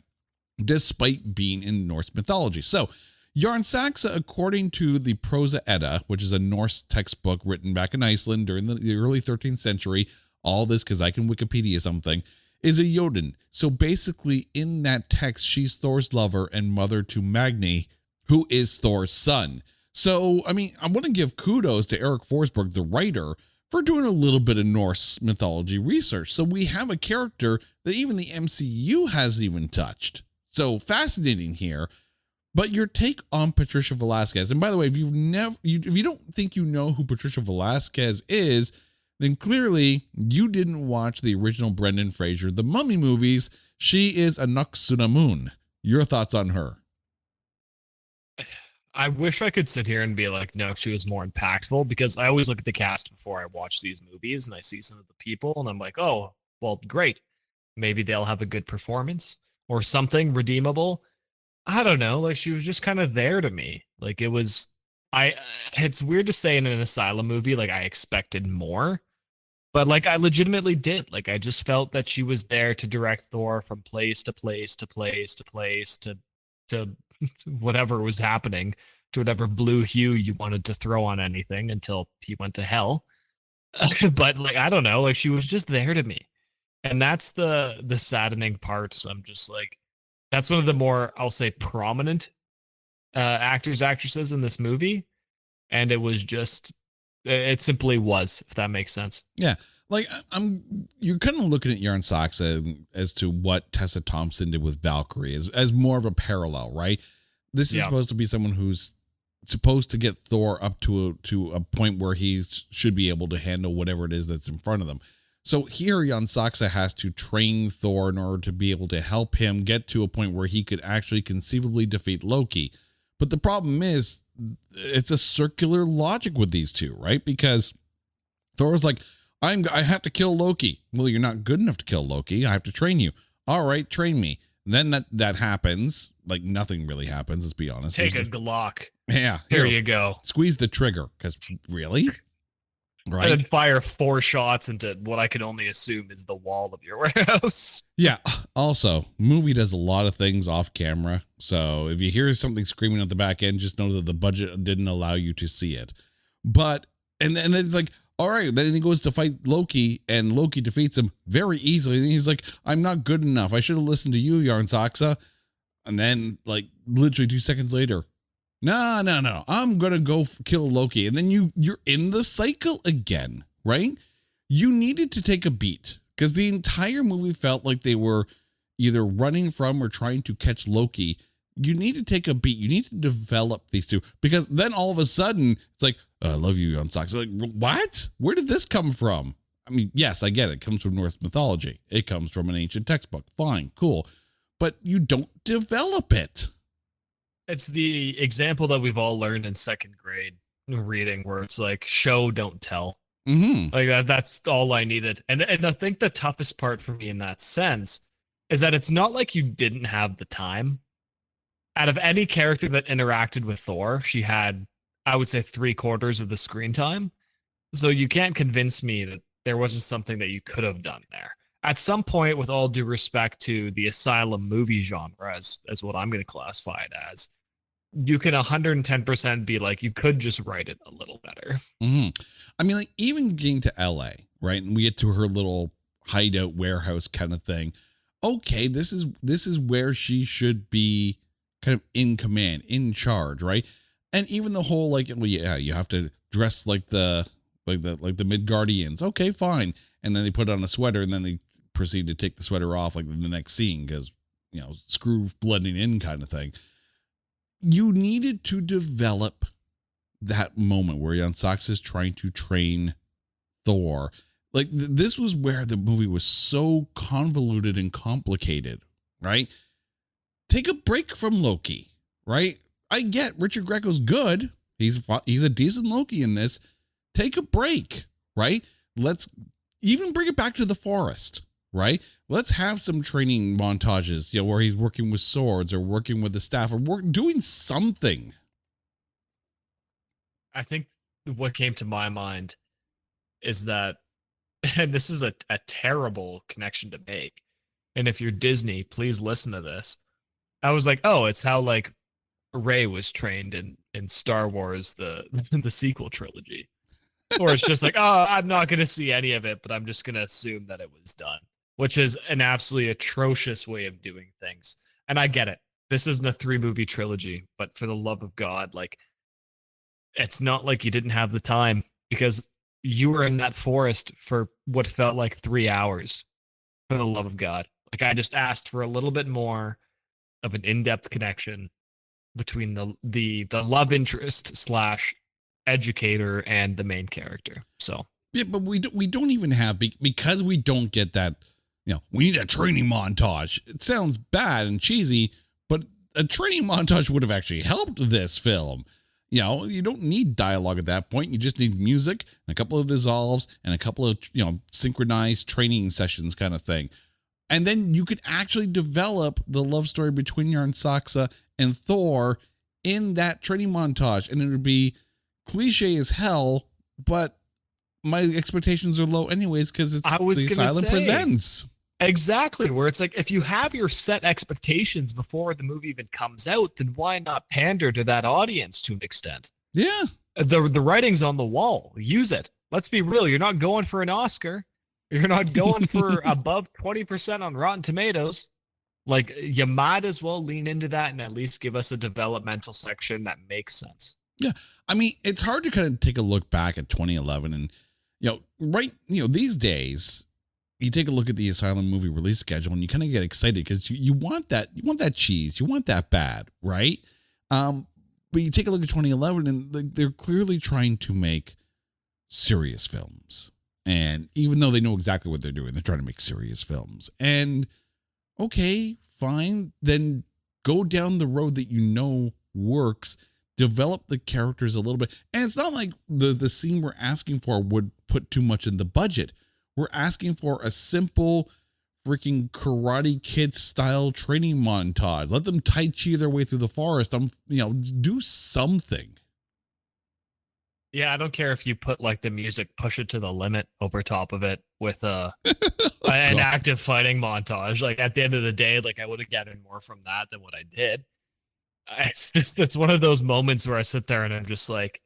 despite being in Norse mythology. So Yarn Saksa, according to the Prosa Edda, which is a Norse textbook written back in Iceland during the early 13th century, all this because I can Wikipedia something, is a Jotun. So basically in that text, she's Thor's lover and mother to Magni, who is Thor's son. So, I mean, I want to give kudos to Eric Forsberg, the writer, for doing a little bit of Norse mythology research. So we have a character that even the MCU hasn't even touched. So fascinating here. But your take on Patricia Velasquez, and by the way, if you don't think you know who Patricia Velasquez is, then clearly you didn't watch the original Brendan Fraser, The Mummy movies. She is Anck-su-namun. Your thoughts on her? I wish I could sit here and be like, no, she was more impactful, because I always look at the cast before I watch these movies and I see some of the people and I'm like, oh, well, great. Maybe they'll have a good performance or something redeemable. I don't know. Like, she was just kind of there to me. Like, it's weird to say in an Asylum movie, like I expected more, but like I legitimately did. Like, I just felt that she was there to direct Thor from place to place to place to place to whatever was happening, to whatever blue hue you wanted to throw on anything until he went to hell. But like, I don't know, like she was just there to me. And that's the saddening part. So I'm just like, that's one of the more, I'll say, prominent actors, actresses in this movie. And it simply was, if that makes sense. Yeah. Like you're kind of looking at Yarn Saksa as to what Tessa Thompson did with Valkyrie as more of a parallel, right? This is supposed to be someone who's supposed to get Thor up to a point where he should be able to handle whatever it is that's in front of them. So here Yarn Saksa has to train Thor in order to be able to help him get to a point where he could actually conceivably defeat Loki. But the problem is, it's a circular logic with these two, right? Because Thor's like, I have to kill Loki. Well, you're not good enough to kill Loki. I have to train you. All right, train me. Then that happens. Like, nothing really happens, let's be honest. Take a Glock. Yeah. Here you go. Squeeze the trigger, because really? Right. And then fire 4 shots into what I can only assume is the wall of your warehouse. Yeah. Also, movie does a lot of things off camera. So if you hear something screaming at the back end, just know that the budget didn't allow you to see it. But, and then it's like, all right, then he goes to fight Loki, and Loki defeats him very easily. And he's like, I'm not good enough. I should have listened to you, Yarn Saksa. And then, like, literally 2 seconds later, no, I'm going to go kill Loki. And then you're in the cycle again, right? You needed to take a beat, because the entire movie felt like they were either running from or trying to catch Loki. You need to take a beat. You need to develop these two, because then all of a sudden it's like, I love you, Yarn Saksa. Like, what? Where did this come from? I mean, yes, I get it. It comes from Norse mythology. It comes from an ancient textbook. Fine, cool. But you don't develop it. It's the example that we've all learned in second grade reading, where it's like show, don't tell. Mm-hmm. Like that's all I needed. And I think the toughest part for me in that sense is that it's not like you didn't have the time. Out of any character that interacted with Thor, she had, I would say, 3/4 of the screen time. So you can't convince me that there wasn't something that you could have done there. At some point, with all due respect to the Asylum movie genre, as what I'm going to classify it as, you can 110% be like, you could just write it a little better. Mm-hmm. I mean, like even getting to LA, right? And we get to her little hideout warehouse kind of thing. Okay, this is where she should be kind of in command, in charge, right? And even the whole like, well, yeah, you have to dress like the Midgardians. Okay, fine. And then they put on a sweater and then they proceed to take the sweater off like in the next scene because, you know, screw blending in kind of thing. You needed to develop that moment where Jan Sachs is trying to train Thor. Like this was where the movie was so convoluted and complicated, right? Take a break from Loki, right? I get Richard Greco's good. He's a decent Loki in this. Take a break, right? Let's even bring it back to the forest, right? Let's have some training montages, you know, where he's working with swords or working with the staff or doing something. I think what came to my mind is that, and this is a terrible connection to make, and if you're Disney, please listen to this. I was like, oh, it's how like Rey was trained in Star Wars, the sequel trilogy. Or it's just like, oh, I'm not going to see any of it, but I'm just going to assume that it was done, which is an absolutely atrocious way of doing things. And I get it. This isn't a 3-movie trilogy, but for the love of God, like, it's not like you didn't have the time because you were in that forest for what felt like 3 hours, for the love of God. Like, I just asked for a little bit more of an in-depth connection between the love interest / educator and the main character. So yeah, but we don't even have, because we don't get that, you know, we need a training montage. It sounds bad and cheesy, but a training montage would have actually helped this film. You know, you don't need dialogue at that point. You just need music and a couple of dissolves and a couple of, you know, synchronized training sessions kind of thing. And then you could actually develop the love story between Jan Saxa and Thor in that training montage. And it would be cliche as hell, but my expectations are low anyways because it's the Asylum Presents. Exactly, where it's like, if you have your set expectations before the movie even comes out, then why not pander to that audience to an extent? Yeah. The writing's on the wall. Use it. Let's be real. You're not going for an Oscar. You're not going for above 20% on Rotten Tomatoes. Like, you might as well lean into that and at least give us a developmental section that makes sense. Yeah. I mean, it's hard to kind of take a look back at 2011 and, you know, these days, you take a look at the Asylum movie release schedule and you kind of get excited because you want that cheese, you want that bad, right? But you take a look at 2011 and they're clearly trying to make serious films. And even though they know exactly what they're doing, they're trying to make serious films. And okay, fine, then go down the road that you know works. Develop the characters a little bit. And it's not like the scene we're asking for would put too much in the budget. We're asking for a simple freaking Karate Kid style training montage. Let them Tai Chi their way through the forest. Do something. Yeah, I don't care if you put like the music Push It to the Limit over top of it with an active fighting montage. Like at the end of the day, like I would have gotten more from that than what I did. It's one of those moments where I sit there and I'm just like,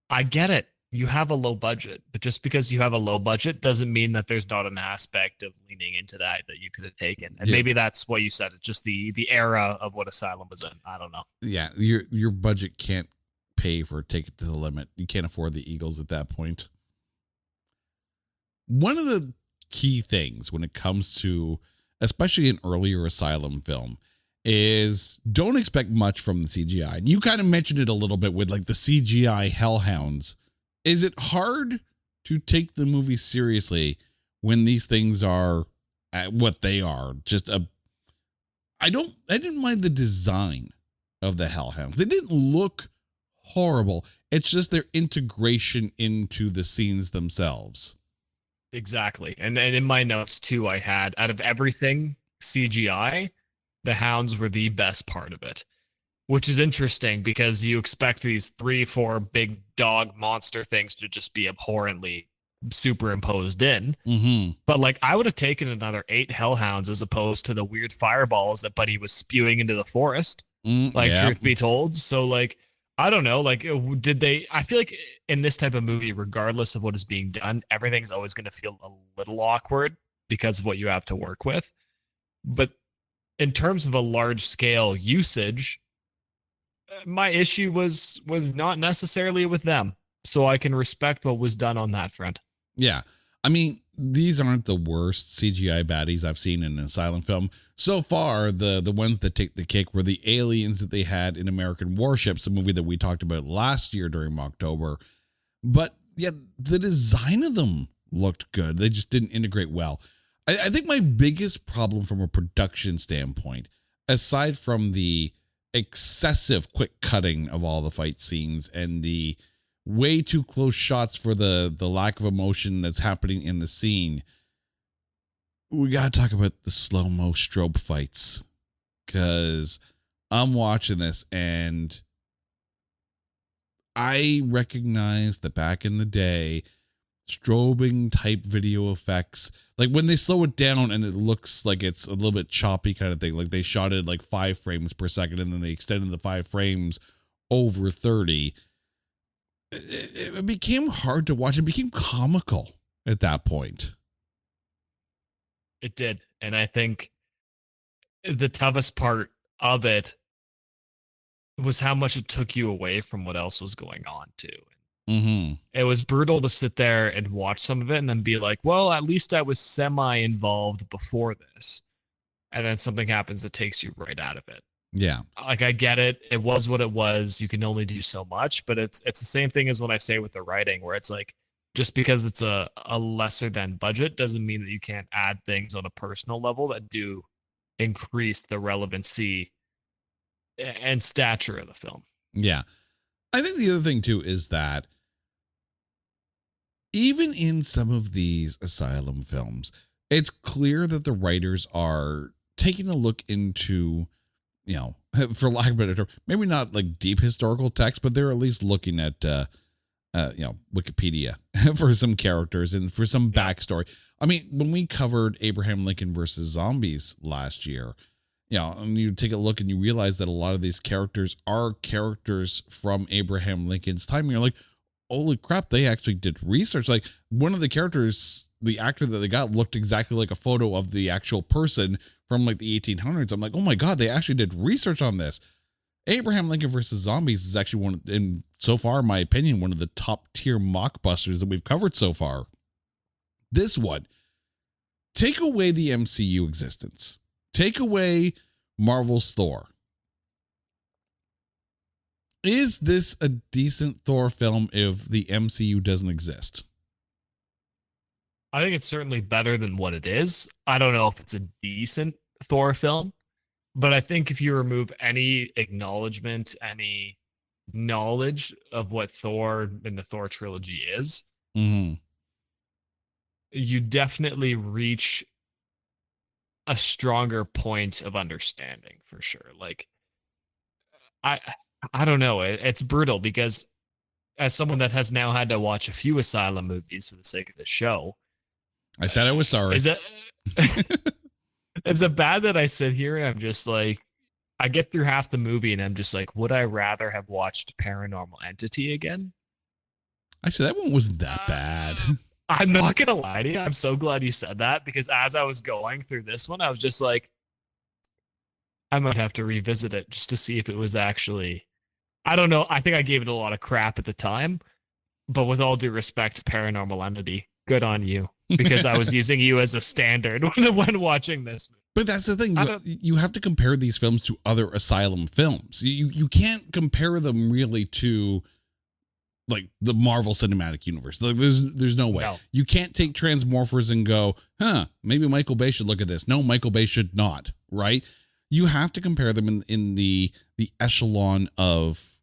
I get it. You have a low budget, but just because you have a low budget doesn't mean that there's not an aspect of leaning into that you could have taken. And maybe that's what you said. It's just the era of what Asylum was in. I don't know. Yeah, your budget can't pay for Take It to the Limit. You can't afford the Eagles at that point. One of the key things when it comes to, especially an earlier Asylum film, is don't expect much from the CGI. And you kind of mentioned it a little bit with like the CGI hellhounds. Is it hard to take the movie seriously when these things are at what they are? I didn't mind the design of the hellhounds. They didn't look horrible. It's just their integration into the scenes themselves. Exactly. And in my notes too, I had, out of everything CGI, the hounds were the best part of it, which is interesting because you expect these 3-4 big dog monster things to just be abhorrently superimposed in. Mm-hmm. But like, I would have taken another 8 hellhounds as opposed to the weird fireballs that Buddy was spewing into the forest. Truth be told. So like, I don't know, like, did they, I feel like in this type of movie, regardless of what is being done, everything's always going to feel a little awkward because of what you have to work with. But in terms of a large scale usage, my issue was not necessarily with them. So I can respect what was done on that front. Yeah. I mean, these aren't the worst CGI baddies I've seen in an Asylum film. So far, the ones that take the cake were the aliens that they had in American Warships, a movie that we talked about last year during October. But yeah, the design of them looked good. They just didn't integrate well. I think my biggest problem from a production standpoint, aside from the excessive quick cutting of all the fight scenes and the way too close shots for the lack of emotion that's happening in the scene, we got to talk about the slow-mo strobe fights, because I'm watching this and I recognize that back in the day, strobing type video effects, like when they slow it down and it looks like it's a little bit choppy kind of thing, like they shot it like 5 frames per second and then they extended the 5 frames over 30. It became hard to watch. It became comical at that point. It did. And I think the toughest part of it was how much it took you away from what else was going on too. Mm-hmm. It was brutal to sit there and watch some of it and then be like, well, at least I was semi-involved before this. And then something happens that takes you right out of it. Yeah. Like, I get it. It was what it was. You can only do so much, but it's the same thing as when I say with the writing, where it's like, just because it's a lesser than budget doesn't mean that you can't add things on a personal level that do increase the relevancy and stature of the film. Yeah. I think the other thing too is that even in some of these Asylum films, it's clear that the writers are taking a look into, you know, for lack of a better term, maybe not like deep historical text, but they're at least looking at, Wikipedia for some characters and for some backstory. I mean, when we covered Abraham Lincoln versus Zombies last year, you know, and you take a look and you realize that a lot of these characters are characters from Abraham Lincoln's time. And you're like, holy crap, they actually did research. Like, one of the characters, the actor that they got, looked exactly like a photo of the actual person from like the 1800s. I'm like, oh my God, they actually did research on this. Abraham Lincoln versus Zombies is actually one, in so far, in my opinion, one of the top tier mockbusters that we've covered so far. This one, take away the MCU existence. Take away Marvel's Thor. Is this a decent Thor film if the MCU doesn't exist? I think it's certainly better than what it is. I don't know if it's a decent Thor film, but I think if you remove any acknowledgement, any knowledge of what Thor and the Thor trilogy is, mm-hmm. you definitely reach a stronger point of understanding for sure. Like, I don't know. It's brutal because as someone that has now had to watch a few Asylum movies for the sake of the show, I said I was sorry. Is it bad that I sit here and I'm just like, I get through half the movie and I'm just like, would I rather have watched Paranormal Entity again? Actually, that one wasn't that bad. I'm not going to lie to you. I'm so glad you said that, because as I was going through this one, I was just like, I might have to revisit it just to see if it was actually, I don't know. I think I gave it a lot of crap at the time, but with all due respect to Paranormal Entity, good on you, because I was using you as a standard when watching this. But that's the thing. You have to compare these films to other Asylum films. You can't compare them really to like the Marvel Cinematic Universe. Like, there's no way. No. You can't take Transmorphers and go, maybe Michael Bay should look at this. No, Michael Bay should not, right? you have to compare them in the echelon of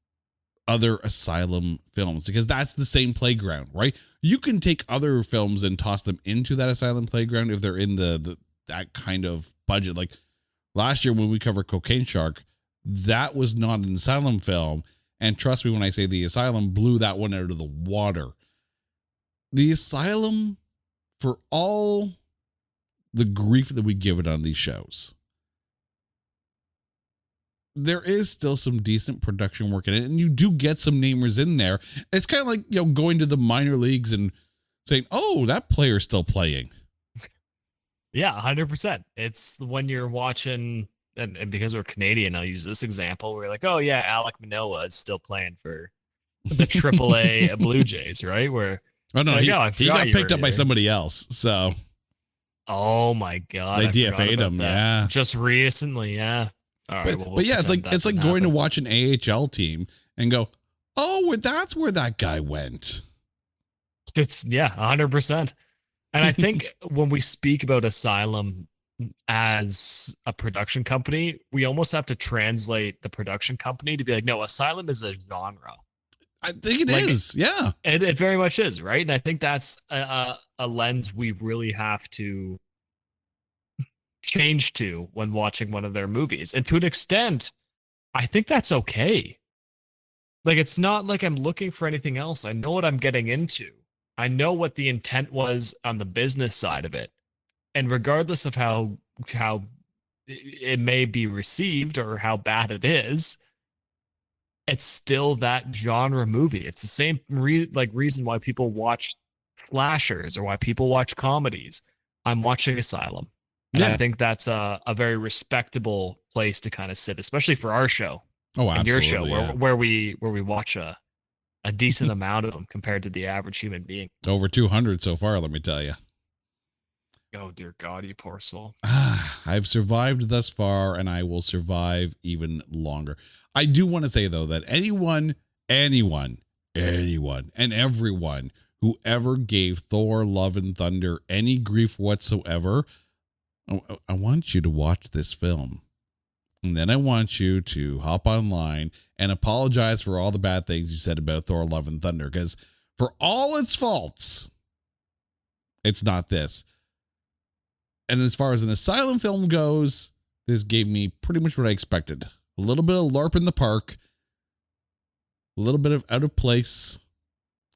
other Asylum films, because that's the same playground, right? You can take other films and toss them into that Asylum playground if they're in that kind of budget. Like last year when we covered Cocaine Shark, that was not an Asylum film. And trust me when I say the Asylum blew that one out of the water. The Asylum, for all the grief that we give it on these shows, there is still some decent production work in it, and you do get some namers in there. It's kind of like, going to the minor leagues and saying, oh, that player's still playing. Yeah, 100%. It's when you're watching, and because we're Canadian, I'll use this example. We're like, oh yeah, Alec Manoah is still playing for the AAA Blue Jays, right? Where he got picked up by somebody else. So, oh my God, they DFA'd him. Yeah, just recently. Yeah. All right, but yeah, it's like going to watch an AHL team and go, oh, that's where that guy went. It's 100%. And I think when we speak about Asylum as a production company, we almost have to translate the production company to be like, no, Asylum is a genre. I think it is. Yeah, it very much is, right? And I think that's a lens we really have to change to when watching one of their movies. And to an extent, I think that's okay. Like, it's not like I'm looking for anything else. I know what I'm getting into. I know what the intent was on the business side of it. And regardless of how it may be received or how bad it is, it's still that genre movie. It's the same reason why people watch slashers or why people watch comedies. I'm watching Asylum. And I think that's a very respectable place to kind of sit, especially for our show. Oh, absolutely. And your show, where we watch a decent amount of them compared to the average human being. Over 200 so far, let me tell you. Oh, dear God, you poor soul. I've survived thus far, and I will survive even longer. I do want to say, though, that anyone, and everyone who ever gave Thor Love and Thunder any grief whatsoever, I want you to watch this film. And then I want you to hop online and apologize for all the bad things you said about Thor Love and Thunder, because for all its faults, it's not this. And as far as an Asylum film goes, this gave me pretty much what I expected. A little bit of LARP in the park, a little bit of out of place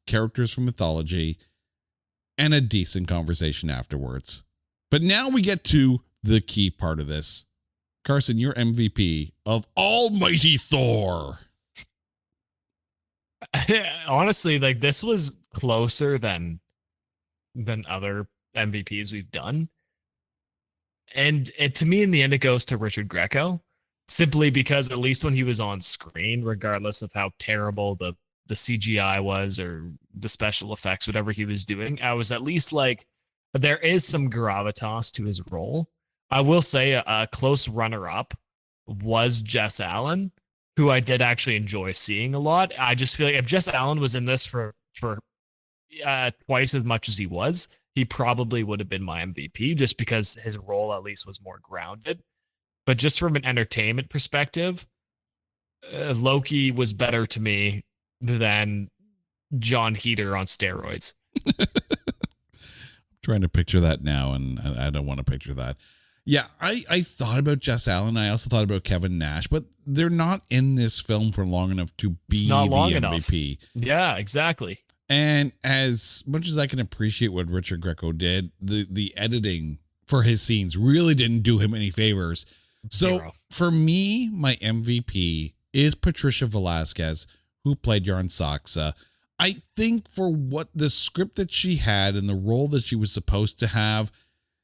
characters from mythology, and a decent conversation afterwards. But now we get to the key part of this. Carson, your MVP of Almighty Thor. Honestly, like, this was closer than other MVPs we've done. And to me, in the end, it goes to Richard Grieco, simply because at least when he was on screen, regardless of how terrible the CGI was or the special effects, whatever he was doing, I was at least like, there is some gravitas to his role. I will say a close runner-up was Jess Allen, who I did actually enjoy seeing a lot. I just feel like if Jess Allen was in this for twice as much as he was, he probably would have been my MVP, just because his role at least was more grounded. But just from an entertainment perspective, Loki was better to me than John Heater on steroids. Trying to picture that now, and I don't want to picture that. Yeah, I thought about Jess Allen. I also thought about Kevin Nash, but they're not in this film for long enough to be the MVP. Yeah, exactly. And as much as I can appreciate what Richard Grieco did, the editing for his scenes really didn't do him any favors. So for me, my MVP is Patricia Velasquez, who played Yarn Saxa. I think for what the script that she had and the role that she was supposed to have,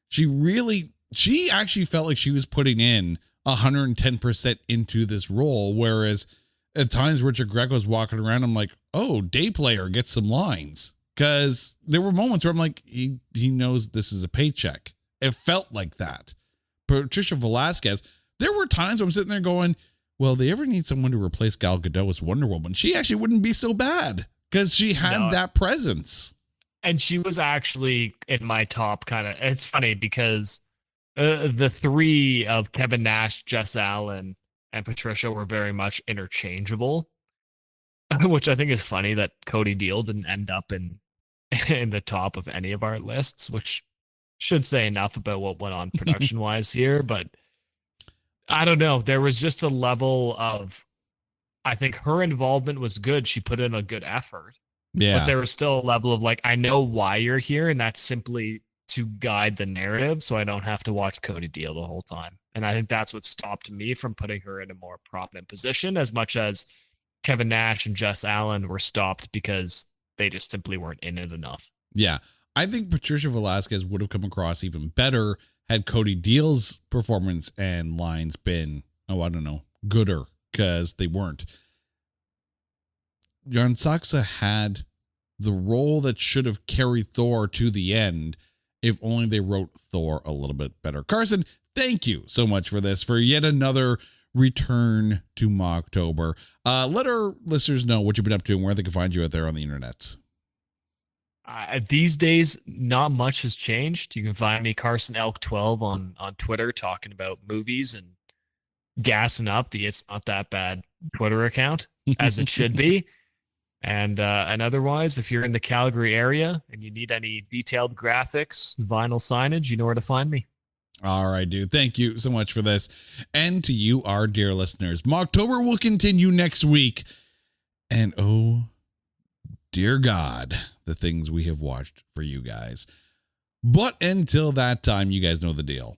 she actually felt like she was putting in 110% into this role. Whereas at times Richard Grieco was walking around, I'm like, oh, day player gets some lines. Because there were moments where I'm like, he knows this is a paycheck. It felt like that. Patricia Velasquez, there were times where I'm sitting there going, well, they ever need someone to replace Gal Gadot as Wonder Woman, she actually wouldn't be so bad. Because she had that presence. And she was actually in my top kind of, it's funny because the three of Kevin Nash, Jess Allen, and Patricia were very much interchangeable, which I think is funny that Cody Deal didn't end up in the top of any of our lists, which should say enough about what went on production wise here. But I don't know. There was just a level of, I think her involvement was good. She put in a good effort. Yeah. But there was still a level of like, I know why you're here, and that's simply to guide the narrative so I don't have to watch Cody Deal the whole time. And I think that's what stopped me from putting her in a more prominent position, as much as Kevin Nash and Jess Allen were stopped because they just simply weren't in it enough. Yeah. I think Patricia Velasquez would have come across even better had Cody Deal's performance and lines been, gooder, because they weren't. Jan Saxa had the role that should have carried Thor to the end if only they wrote Thor a little bit better. Carson, thank you so much for this, for yet another return to Mocktober. Let our listeners know what you've been up to and where they can find you out there on the internets. These days, not much has changed. You can find me, Carson Elk 12, on Twitter, talking about movies and gassing up the It's Not That Bad Twitter account, as it should be. And otherwise, if you're in the Calgary area and you need any detailed graphics, vinyl signage, you know where to find me. All right, dude. Thank you so much for this. And to you, our dear listeners, Mocktober will continue next week. And oh, dear God, the things we have watched for you guys. But until that time, you guys know the deal.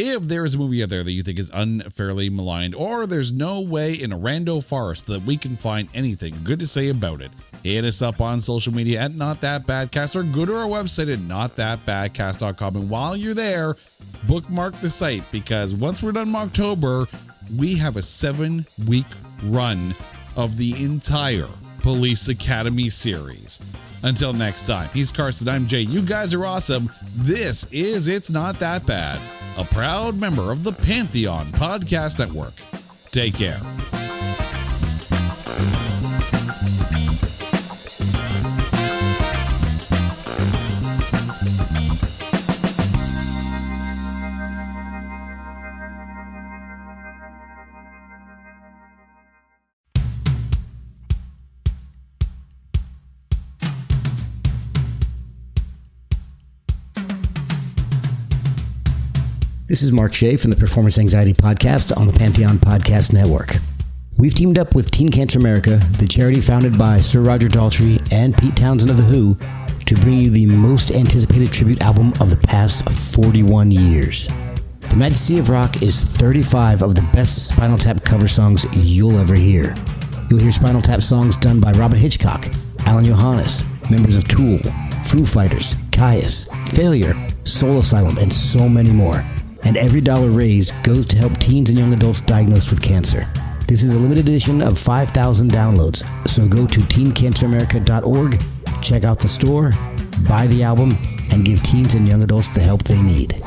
If there is a movie out there that you think is unfairly maligned, or there's no way in a rando forest that we can find anything good to say about it, hit us up on social media at Not That Badcast, or go to our website at notthatbadcast.com. And while you're there, bookmark the site, because once we're done Mocktober, we have a 7-week run of the entire Police Academy series. Until next time, he's Carson, I'm Jay. You guys are awesome. This is It's Not That Bad, a proud member of the Pantheon Podcast Network. Take care. This is Mark Shea from the Performance Anxiety Podcast on the Pantheon Podcast Network. We've teamed up with Teen Cancer America, the charity founded by Sir Roger Daltrey and Pete Townsend of The Who, to bring you the most anticipated tribute album of the past 41 years. The Majesty of Rock is 35 of the best Spinal Tap cover songs you'll ever hear. You'll hear Spinal Tap songs done by Robert Hitchcock, Alan Johannes, members of Tool, Foo Fighters, Caius, Failure, Soul Asylum, and so many more. And every dollar raised goes to help teens and young adults diagnosed with cancer. This is a limited edition of 5,000 downloads, so go to teencanceramerica.org, check out the store, buy the album, and give teens and young adults the help they need.